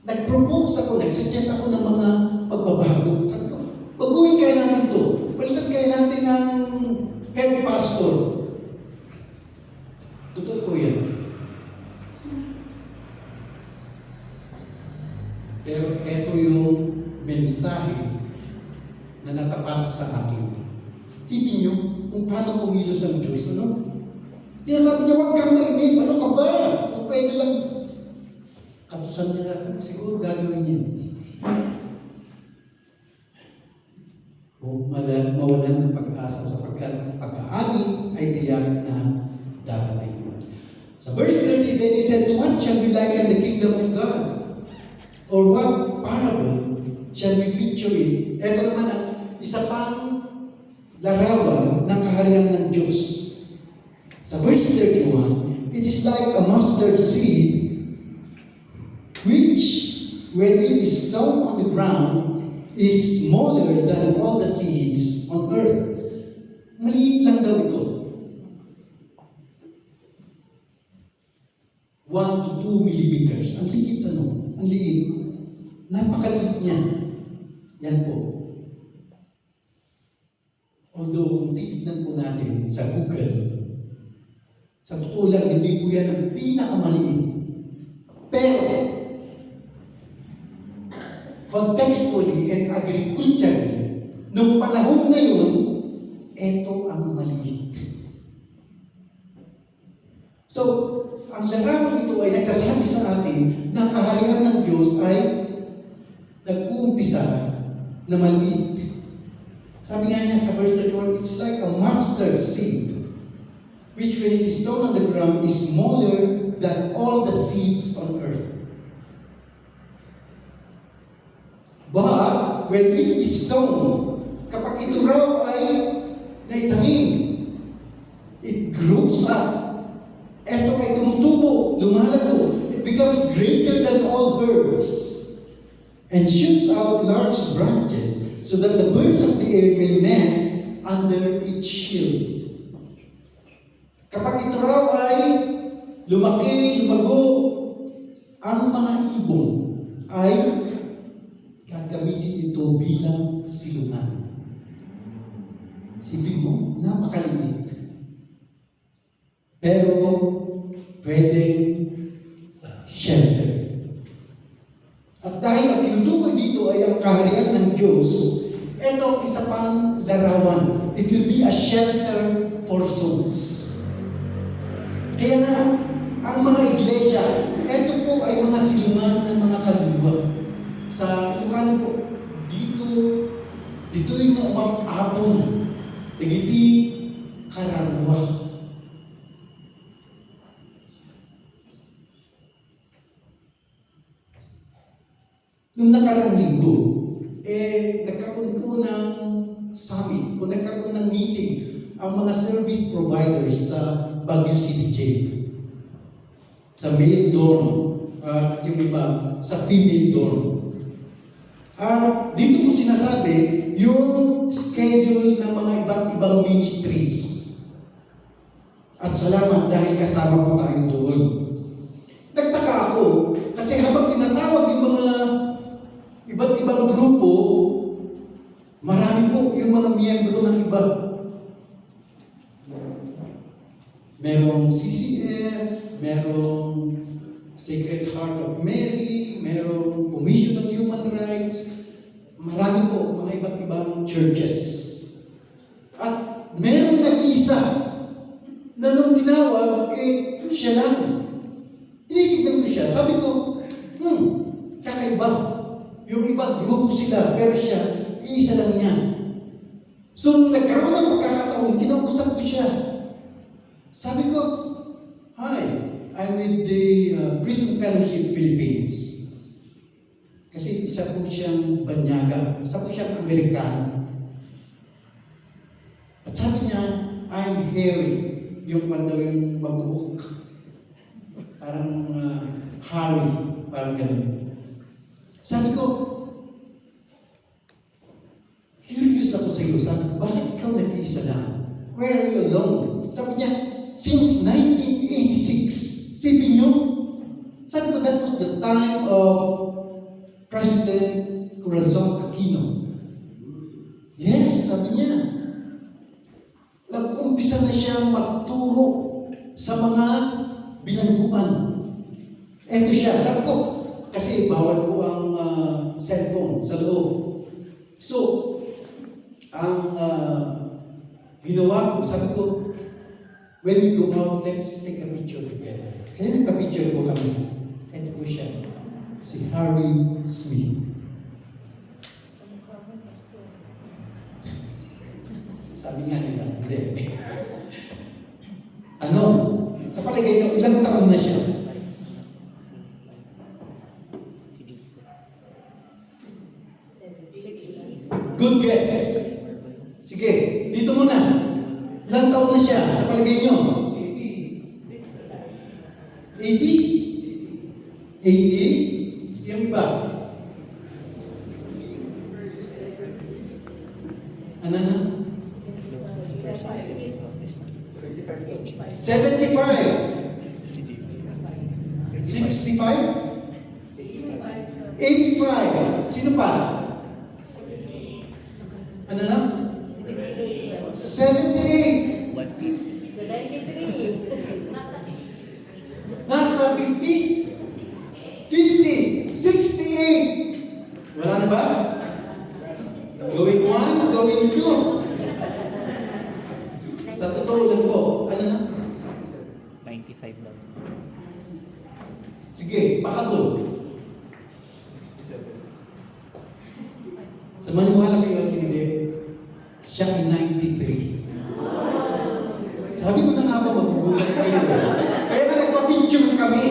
nag-propose ako, nag-suggest ako ng mga pagbabago. Sabi ko, baguhin kaya natin to. Palitan kaya natin ng head pastor. Totoo po yan. Pero ito yung mensahe na natapat sa akin. Tipin nyo kung paano kumilos ang Diyos. Ano? Kaya sabi niya, huwag kang nainip. Ano ka ba? Kung pwede lang. Katusan niya, siguro gagawin niya. O mawalan ng pag-asa sapagkat ang pagkaani ay tiyak na darating. Sa verse 30, then he said, what shall be liken the kingdom of God? Or what parable shall we picture it? Ito naman ang isa pang larawan ng kaharian ng Diyos. Sa verse 31, it is like a mustard seed which, when it is sown on the ground, is smaller than all the seeds on earth. Maliit lang daw ito. 1 to 2 millimeters. Ang liit ano? Ang liit. Napakaliit niya. Yan po. Although, kung titignan po natin sa Google, sa totoo lang, hindi po yan ang pinakamaliit. Pero, contextually and agriculturally, nung panahon na yun, ito ang maliit. So, ang larawan ito ay nagsasabi sa atin na kaharian ng Diyos ay nag-uumpisa na maliit. Sabi nga niya sa verse 31, it's like a mustard seed, which when it is sown on the ground is smaller than all the seeds on earth. But when it is sown, kapag ito raw ay naitanim, it grows up. Ito ay tumutubo, lumalago. It becomes greater than all birds and shoots out large branches so that the birds of the air may nest under its shield. Kapag ito raw ay lumaki, lumago, ang mga ibon ay gagamitin ito bilang silungan. Sipin mo, napakaliit. Pero, pwedeng shelter. At dahil ang tinutukoy dito ay ang kaharian ng Diyos, ito ang isa pang larawan. It will be a shelter for souls. Kaya na, ang mga iglesia, ito po ay mga silungan ng mga kaluluwa. Sa Ilocano po, dito yung umapapon, digiti kararwa. Nung nakaraang linggo, nagkaroon po ng summit o nagkaroon ng meeting ang mga service providers sa Baguio City Jail. Sa male dorm at yung iba sa female dorm. At dito po sinasabi yung schedule ng mga iba't ibang ministries. At salamat dahil kasama po tayo doon. Nagtaka ako kasi habang tinatawag yung mga iba't ibang grupo, marami po yung mga miyembro ng iba. Merong CCF, merong Sacred Heart of Mary, merong Commission on Human Rights, marami po mga iba't ibang churches. At merong nag-iisa na nung tinawag, siya lang. Tinitignan ko siya. Sabi ko, kakaiba. Yung iba, grupo sila, pero siya, iisa lang niya. So, nung nagkaroon ng pagkakataon, kinausap ko siya. Sabi ko, "Hi, I'm with the Prison Fellowship Philippines." Kasi isa po siyang banyaga, isa po siyang Amerikano. At sabi niya, "I'm Harry." Yung daw yung mabuhok. Parang Harry, parang ganun. Sabi ko, curious ako sa iyo. Sabi ko, bakit ikaw nag-iisa lang? Where are you alone? Sabi niya, since 1986. Sabi niyo, sabi ko, that was the time of President Corazon Aquino. Yes, sabi niya. Nag-umpisa na siyang magturo sa mga bilangguan. Ito siya. Sabi ko, kasi bawal po ang cellphone sa loob. So, ang ginawa ko, sabi ko, when we go out, let's take a picture together. Kaya nagpa-picture po kami. Ito po siya. Si Harry Smith. Sabi nga nila, hindi. Ano? Sa palagay niyo, ilang taon na siya? Good guess. Sige, dito muna. Ilang taon na siya? Sa palagay niyo? 80s? 80s? Yung iba? Ano na? 75? 65? 85? Sino pa? Ano na? 78? Nasa 50s? 50? 68? Wala na ba? Going 1, going 2. Sa totoo lang po, ano na? 95 daw. Sige, pakabol. Sa maniwala kayo at hindi, siya ay 93. Sabi ko na nga ba magugulat kayo. Kaya nga nagpa-picture kami.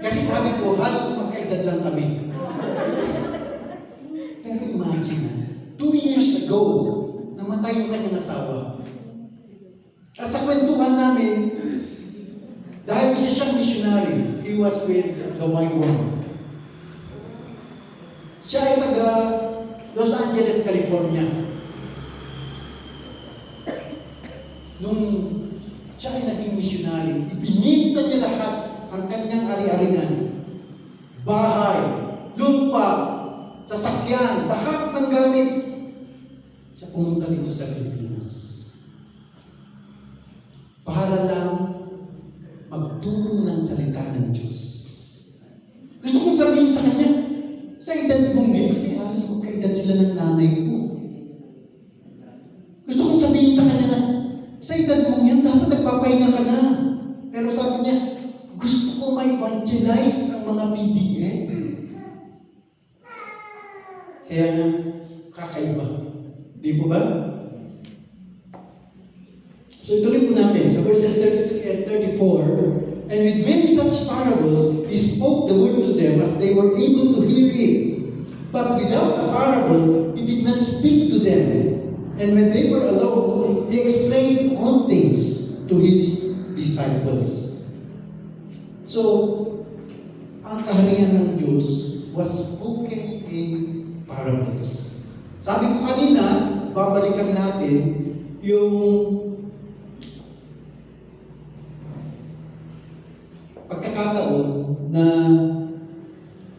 Kasi sabi ko, halos magkaedad lang kami. Pero imagine na, 2 years ago, namatay yung kanyang asawa. At sa kwentuhan namin, dahil isa siyang missionary, he was with the YWAM. Siya ay taga Los Angeles, California. Nung siya ay naging missionary, ibininta niya lahat ang kanyang ari-arian. Bahay, lupa, sasakyan, lahat ng gamit. Siya pumunta dito sa Pilipinas. Para lang magturo ng salita ng Diyos. Gusto kong sabihin sa kanya, sa edad mong ngayon, kasi halos magkaedad sila ng nanay ko. Gusto kong sabihin sa kanya na, sa edad mong yan, dapat nagpapahinga ka na. Pero sabi niya, gusto ko ma-evangelize ang mga PDL. Kaya nga, kakaiba. Di po ba? So ituloy po natin sa verses 33 and 34. And with many such parables, he spoke the word to them as they were able to hear it. But without a parable, he did not speak to them. And when they were alone, he explained all things to his disciples. So, ang kaharian ng Diyos was spoken in parables. Sabi ko kanina, babalikan natin yung pagkakataon na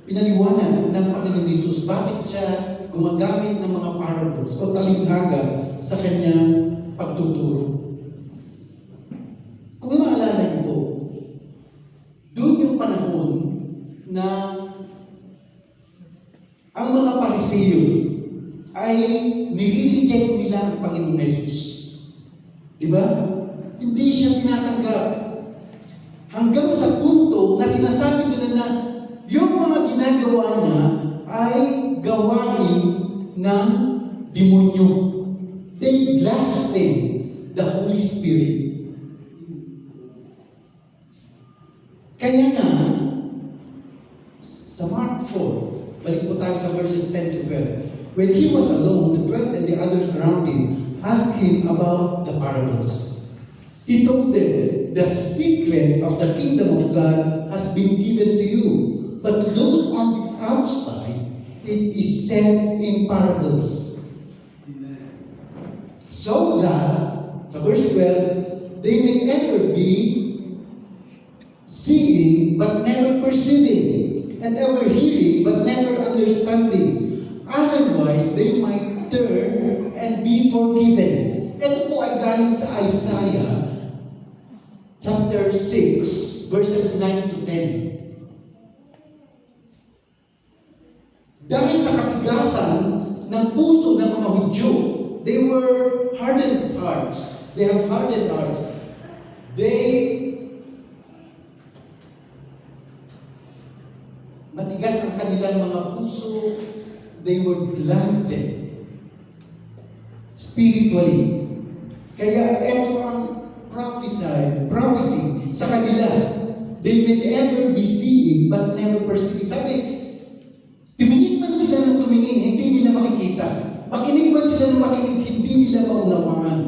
pinaliwanag ng Panginoon Jesus bakit siya gumagamit ng mga parables o talinghaga sa kanyang pagtuturo. Kung maalala niyo po, doon yung panahon na ang mga Pariseo ay nire-reject nila ang Panginoong Jesus. Di ba? Hindi siya tinatanggap. Hanggang sa punto na sinasabi nila na yung mga ginagawa niya ay gawain ng demonyo. They blaspheme the Holy Spirit. Kaya nga, sa Mark 4, balik po tayo sa verses 10 to 12. When he was alone, the 12 and the others around him asked him about the parables. He told them, the secret of the kingdom of God has been given to you, but to those on the outside, it is said in parables. So that, sa verse 12, they may ever be seeing but never perceiving, and ever hearing but never understanding. Otherwise, they might turn and be forgiven. Ito po ay galing sa Isaiah chapter 6, verses 9 to 10. Dahil sa katigasan ng puso ng mga Hudyo, they were hardened hearts. They have hardened hearts. Matigas ang kanilang mga puso. They were blinded spiritually. Kaya ito ang prophecy sa kanila. They may ever be seeing but never perceiving. Sabi, tumingin man sila ng tumingin, hindi nila makikita. Makinig man sila ng makinig, hindi nila maunawaan.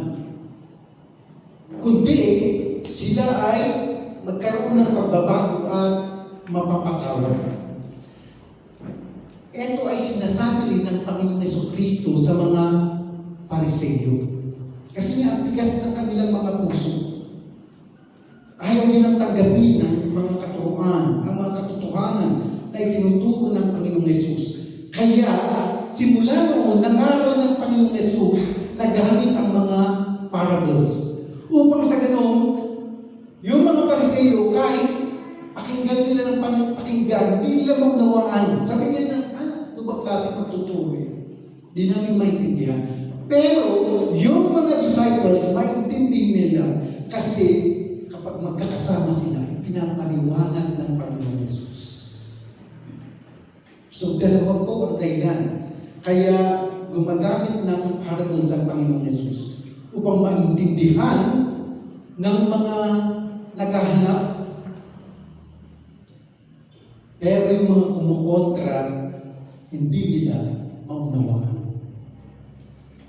Kundi, sila ay magkaroon ng pagbabago at mapapatawad. Ito ay sinasabi rin ng Panginoon Jesucristo sa mga Pariseyo. Kasi nga, ang tigas ng kanilang mga puso. Ayaw nilang tanggapin ang mga katuruan, ang mga katotohanan na itinuturo ng Panginoong Yesus. Kaya, simula noon, nangaral ng Panginoong Yesus na gamit ang mga parables. Upang sa ganun, yung mga Pariseyo, kahit pakinggan nila ng pakinggan, hindi nila maunawaan. Sabi nila, ano ba klase pagtuturo yan? Hindi namin maintindihan. Pero, yung mga disciples, maintindihan nila kasi kapag magkakasama sila, pinapaliwanag ng Panginoon Yesus. So, dalawa po ang dahilan. Kaya, gumagamit ng parables ang Panginoon Yesus upang maintindihan ng mga naghahanap. Pero yung mga kumukontra, hindi nila maunawaan.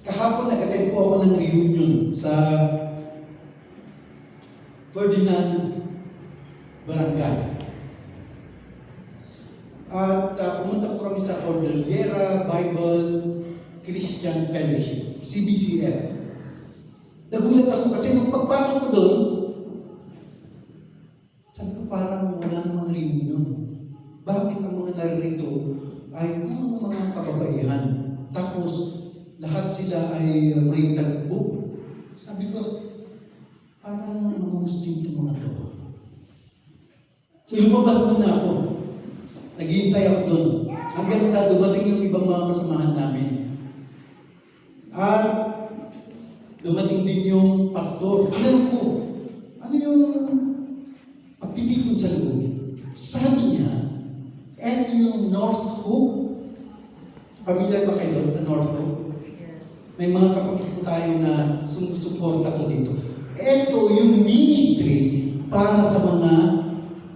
Kahapon nag-attend po ako ng reunion sa Ferdinand Barangay. At pumunta po kami sa Cordillera Bible Christian Fellowship, CBCF. Nagulat ako kasi nung pagpasok ko doon, sabi ko parang wala namang reunion. Bakit ang mga narito ay mga kababaihan? Tapos lahat sila ay may tagbo. Sabi ko, parang mga Muslim itong mga to. So lumabas muna ako. Naghihintay ako doon. Hanggang sa dumating yung ibang mga kasamahan namin. At dumating din yung pastor. Ano yung pagtitipon sa loob? Sabi niya, eto yung North Hope. Pamilyar ba kayo doon sa North Hope? Yes. May mga kapatid po tayo na sumusuporta po dito. Ito yung ministry para sa mga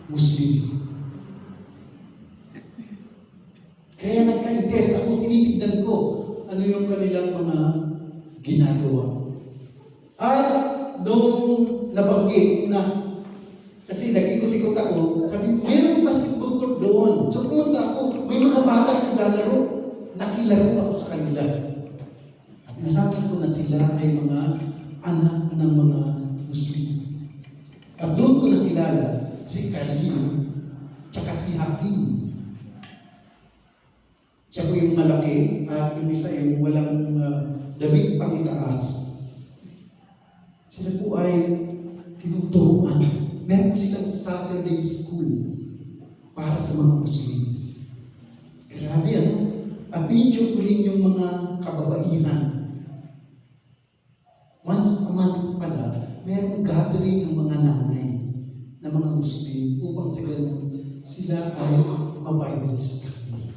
Muslim. Kaya nagka-interest ako, tinitignan ko ano yung kanilang mga ginagawa. At nung nabanggit na, kasi nag-ikot-ikot ako, sabi, mayroon basketball court doon. So pumunta ako, may mga bata naglalaro. Nakilaro ako sa kanila. At nasabi ko na sila ay mga anak ng mga Muslim. At doon ko nakilala si Kalim, tsaka si Hakim. Siya po yung malaki at yung isa yung walang damit pang itaas. Sila po ay tinuturuan. Meron silang Saturday school para sa mga Muslim. Grabe ano? At picture ko rin yung mga kababaihan. Once a month pala, merong gathering ang mga nanay na mga Muslim upang sa ganun sila ay ma-Bible study.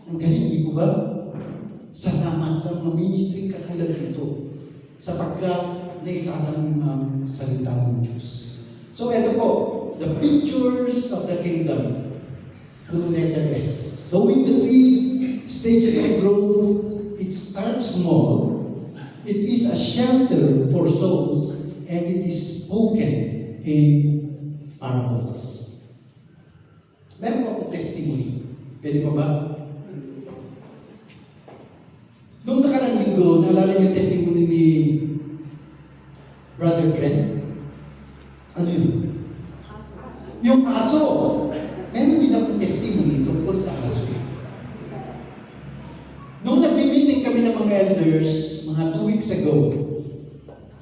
Ang galing, di po ba? Salamat sa mga ministry katulad nito sapagkat naitatanong ang salita ng Diyos. So ito po, the pictures of the kingdom through letter S. Sowing the seed, stages of growth, it starts small, it is a shelter for souls, and it is spoken in parables. Meron po akong testimony. Pwede pa ba? Noong nakalang linggo, naalala niyo yung testimony ni Brother Brent? Ano yun? Yung aso. Meron din akong testimony tungkol sa aso. Noong nag-meeting kami ng mga elders, mga 2 weeks ago,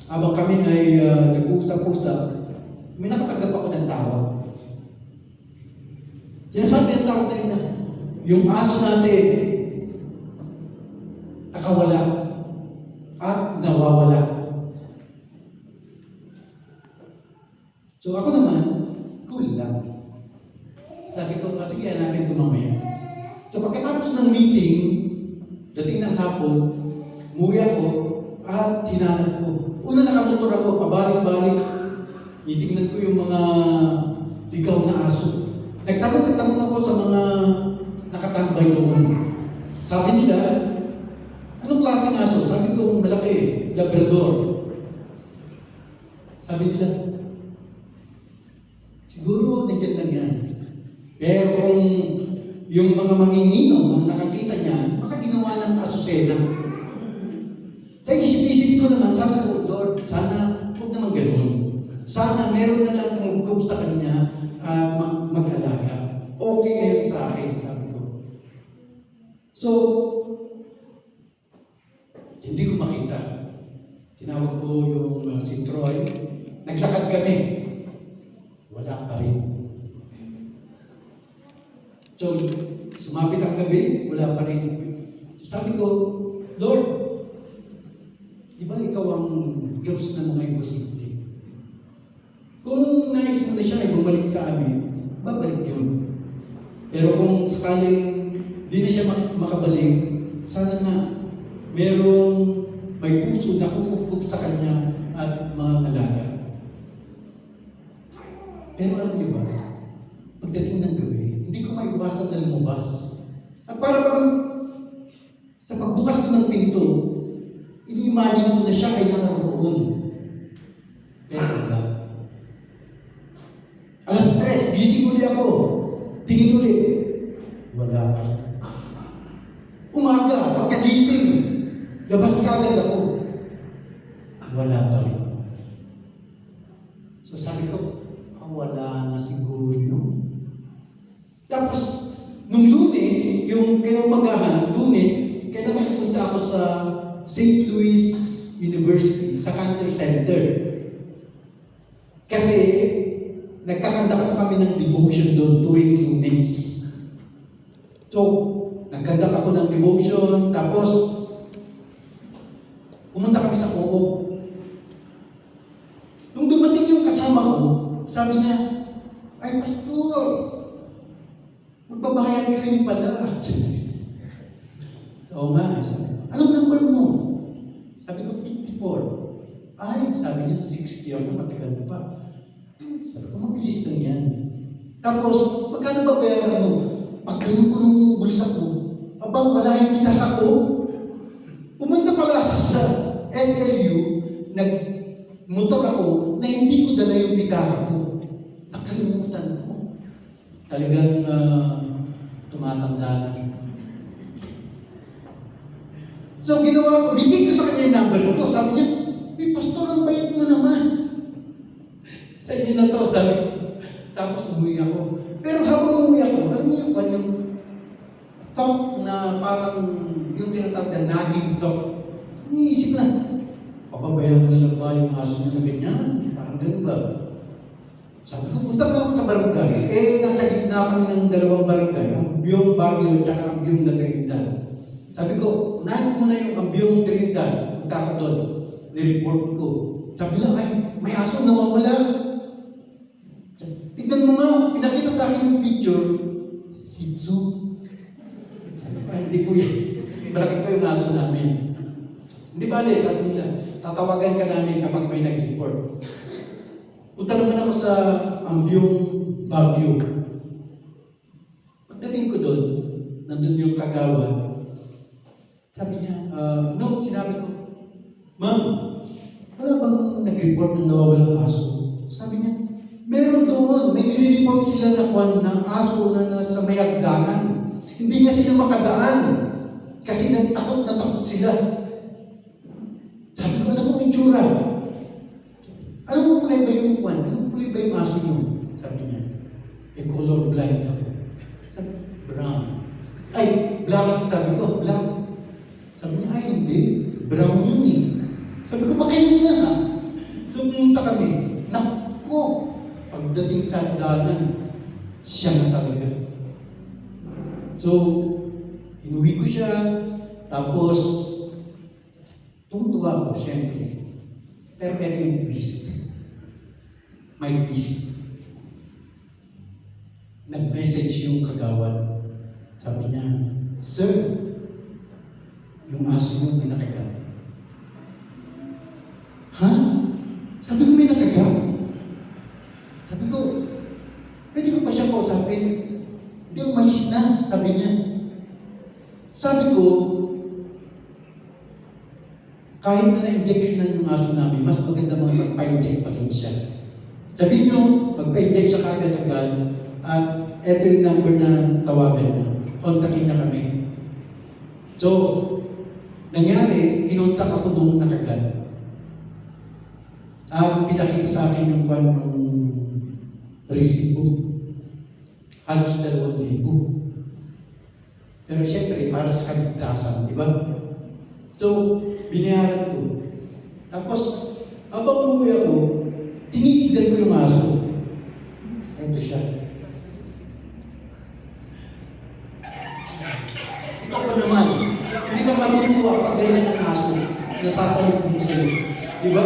habang kami ay nag-usap-usap, may nakatanggap ako ng tawag. Sinasabi ng tawag na yun na, yung aso natin, nakawala at nawawala. So ako naman, cool lang. Sabi ko, sige, hanapin ko mamaya. So pagkatapos ng meeting, dating ng hapon, umuwi ako at hinanap ko. Una nakamotor ako, pabalik-balik. Itignan ko yung mga ligaw na aso. Nagtanong ako sa mga nakatambay doon. Sabi nila, anong klaseng aso? Sabi ko, malaki, Labrador. Sabi nila, siguro nandiyan lang yan. Pero kung yung mga manginginom, ang nakakita niya, baka ginawa ng asusena. Sa isip-isip ko naman, sabi ko, Lord, sana huwag naman ganun. Sana meron na lang tumugob sa kanya at mag-alaga. Okay ngayon sa akin, sabi ko. So, hindi ko makita. Tinawag ko yung si Troy. Naglakad kami. Wala pa rin. So, sumapit ang gabi, wala pa rin. Sabi ko, Lord, di ba ikaw ang Diyos ng mga imposible? Kung nais mo na siya ay bumalik sa amin, babalik yun. Pero kung sakaling di na siya makabalik, sana nga merong may puso na kukukup sa kanya at mga alaga. Pero alam niyo ba, pagdating ng gabi, hindi ko maiwasan na lumabas. At para bang sa pagbukas ko ng pinto, ini-imagine ko na siya ay naroon. Pero wala. Alas 3, gising uli ako. Tingin uli. Wala pa. Umaga, pagkagising, labas ka agad ako. Wala pa rin. So sabi ko, wala na siguro yun. Tapos, nung Lunes, yung kinaumagahan, Lunes, kailangan pupunta ako sa St. Louis University, sa Cancer Center. Kasi, nagkakanda po kami ng devotion doon tuwing Lunes. So, nagkanda ako ng devotion, tapos, pumunta kami sa Coop. Nung dumating yung kasama ko, sabi niya, ay, Pastor, magbabayad ka rin pala. Oo nga, sabi ko, anong number mo? Sabi ko, 54. Ay, sabi niya, 60 ako, matagal pa. Sabi ko, mabilis lang yan. Tapos, magkano ba bayaran mo? Pag ganun ko nung bulsa ko, abang wala yung pitaka ko. Pumunta pala ako sa SLU, nagmotor ako, na hindi ko dala yung pitaka ko. Nakalimutan ko. Talagang tumatanda na. So, ginawa ko, bibig ko sa kanya yung number ko. Sabi niya, Pastor, ang bayad mo naman. Sa inyo na to, sabi ko. Tapos umuwi ako. Pero habang umuwi ako, alam niyo yung thought na parang yung tinatawag na nagging thought. Iniisip na, papabayaan ko na lang ba yung aso niya na ganyan? Parang ganun ba? Sabi ko, punta ka ako sa barangay. Nasa gitna kami ng dalawang barangay, ang Byong Baguio at ang Byong na Trinidad. Sabi ko, unahin ko muna yung Byong Trinidad, punta ko doon. nireport ko. Sabi nila, ay, may aso nawawala. Tignan mo nga, pinakita sa akin yung picture. Shih Tzu. Sabi ko, ay, hindi ko yan. Malaki pa yung aso namin. Hindi bale, sabi nila, tatawagan ka namin kapag may nag-report. Punta naman ako sa Ambyong, Baguio. Pagdating ko doon, nandun yung kagawad. Sabi niya, no, sinabi ko, Ma'am, wala bang nag-report ng nawawalang aso? Sabi niya, meron doon. May nire-report sila na kwan ng aso na nasa may hagdanan. Hindi nga sila makadaan. Kasi takot na takot sila. Sabi ko, ano kong itsura? Anong kulay ba yung kwan? Anong kulay ba yung aso niyo? Sabi niya, color blind ako. Sabi ko, brown. Ay, black. Sabi ko, black. Sabi niya, ay hindi. Brown yun eh. Sabi ko, makain na ha. So, pumunta kami. Naku! Pagdating sa hagdanan, siya na talaga. So, inuwi ko siya. Tapos, tumutuwa ko, siyempre. Pero ito yung twist. May twist. Nag-message yung kagawad. Sabi niya, Sir, yung aso yung pinakagat. Ha? Sabi ko, may nakagat. Sabi ko, pwede ko pa siya kausapin? Hindi, umalis na, sabi niya. Sabi ko, kahit na na-injectionan yung aso namin, mas maganda mga magpa-inject pa rin siya. Sabihin nyo, magpa-inject siya kagad-agad, at eto yung number na tawagan na. Kontakin na kami. So, nangyari, kinontak ako nung nakagat. Pinakita sa akin yung kwan ng resibo. Halos 2,000. Pero syempre, para sa kaligtasan, di ba? So, binayaran ko. Tapos, habang umuwi ako, tinitignan ko yung aso. Ito siya. Ikaw pa naman, hindi ka matutuwa pag ganyan ang aso, nasasalubong sa'yo. Di ba?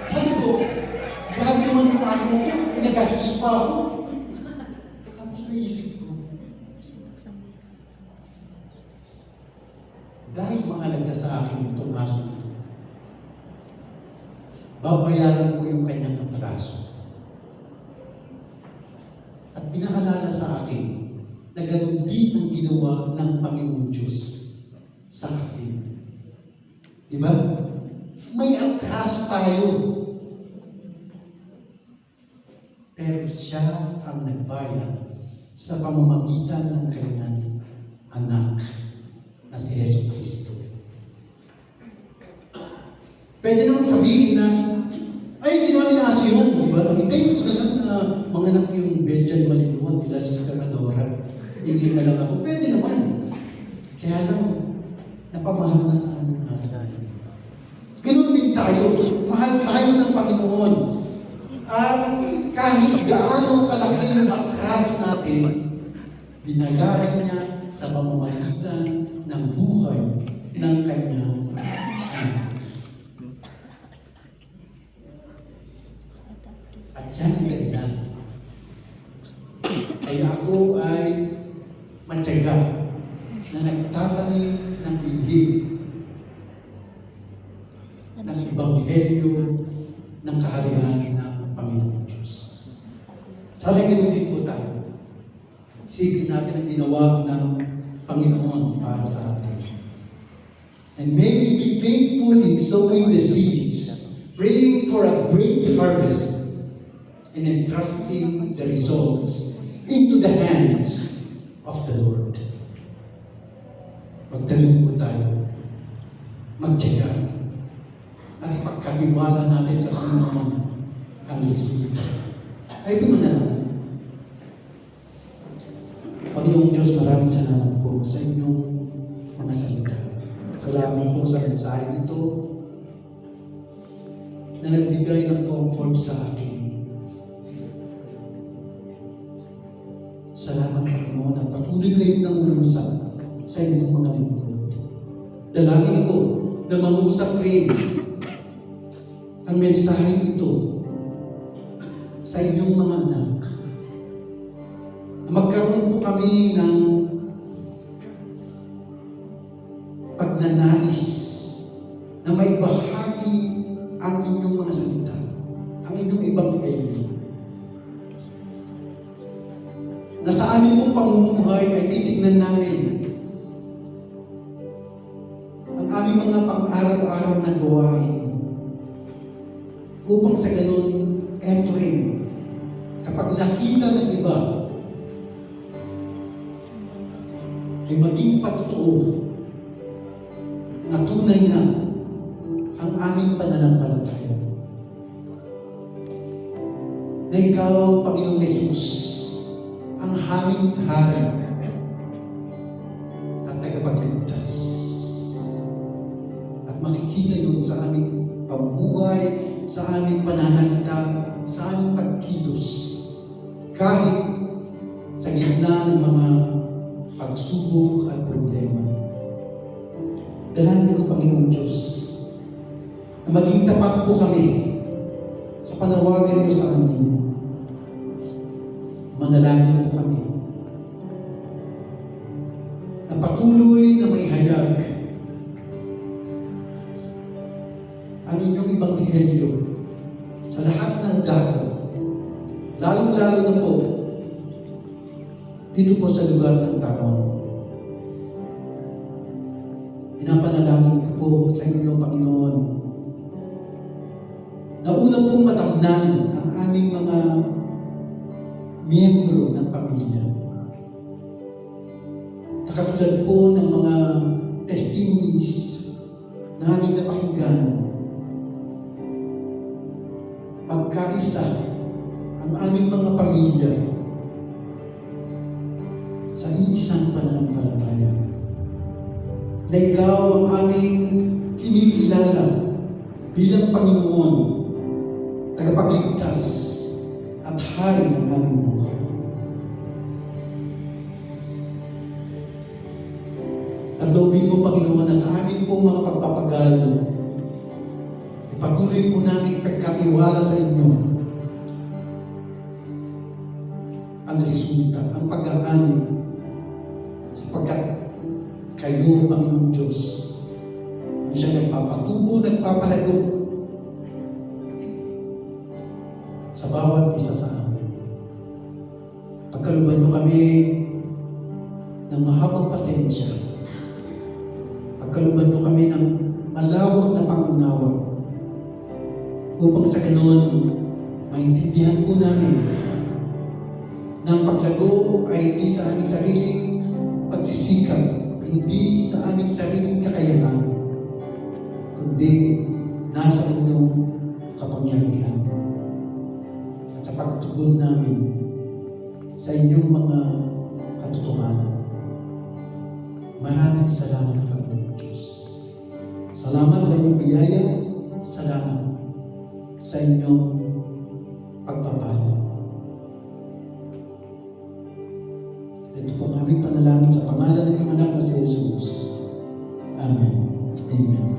Sabi ko, grabe naman yung aso ko, pinagastos pa ako. Tapos naisip ko, dahil mahalaga sa akin itong aso ito, babayaran ko yung kanyang atraso. At pinaalala sa akin na ganun din ang ginawa ng Panginoong Diyos sa atin. Di ba? May atraso tayo. Pero siya ang nagbayad sa pamamagitan ng kanyang anak na si Yesu Cristo. Pwede naman sabihin na, ay, hindi namin aso yun, di ba? Hindi ko na lang na manganak yung Belgian Malinois, nila Sister Adora. Hindi na lang ako. Pwede naman. Kaya lang, napamahal na sa amin ang aso natin. Ganun din tayo. Mahal tayo ng Panginoon. At kahit gaano kalaki yung atraso natin, binayaran niya sa pamamagitan ng buhay ng kanyang anak. At yan ang ganda. Kaya ako ay matyaga na nagtatanim ng bilhin ng Ebanghelyo ng kaharian ng Panginoon Diyos. Sana ganun din po tayo. Isipin natin ang ginawa ng Panginoon para sa atin. And may we be faithful in sowing the seeds, praying for a great harvest, and entrusting the results into the hands of the Lord. Magtanim po tayo, magtiyaga, at ipagkatiwala natin sa Panginoon ang resulta. Ay pumanalangin. Panginoong Diyos, maraming salamat po sa inyong mga salita. Salamat po sa mensahe nito na nagbigay ng comfort sa akin. Salamat, Panginoon, at patuloy kayong nangungusap sa inyong mga lingkod. Dalangin ko makausap rin ang mensahe ito sa inyong mga anak. Magkaroon po kami ng pagnanais na may bahagi ang inyong mga salita, ang inyong ebanghelyo. Na sa aming pong pamumuhay ay titignan namin ang aming mga pang-araw-araw na gawain upang sa ganun, eto rin, kapag nakita ng iba, ay maging patotoo na tunay na ang aming pananampalataya. Na ikaw, Panginoong Yesus, ang aming hari at tagapagligtas. At makikita yun sa aming pamumuhay, sa aming pananalita, sa aming pagkilos. Kahit sa gitna ng mga pagsubok at problema. Dalangin ko, Panginoon Diyos, na maging tapat po kami sa panawagan niyo sa amin. Manalangin po kami na patuloy na may hayag ang inyong ebanghelyo sa lahat ng dako, lalong-lalo na po dito po sa lugar ng Tawang. Pinapanalangin ko po sa inyo, Panginoon, na una pong matamnan ang aming mga miyembro ng pamilya. Nakatulad po ng mga testimonies na aming napakinggan, pagkaisa ang aming mga pamilya sa iisang pananampalataya. Na ikaw ang aming kinikilala bilang Panginoon, tagapagligtas at hari ng aming buhay. At loobin mo, Panginoon, na sa amin pong mga pagpapagalo, ipatuloy po namin pagkatiwala sa inyo ang resulta, ang pag-aani, sapagkat kayo, Panginoon Diyos, ang siyang nagpapatubo, nagpapalago sa bawat isa sa amin. Pagkaluban mo kami ng mahabang pasensya. Pagkaluban mo kami ng malawak na pangunawa upang sa ganoon maintindihan po namin na ang paglago ay hindi sa aming sariling pagsisikap, hindi sa aming sariling kakayahan, kundi nasa inyong kapangyarihan at sa pagtugon namin sa inyong mga katotohanan. Maraming salamat, Panginoon Diyos. Salamat sa inyong biyaya, salamat sa inyong pagpapala. Ito po ang aming panalangin sa pangalan ng iyong anak na si Jesus. Amen. Amen.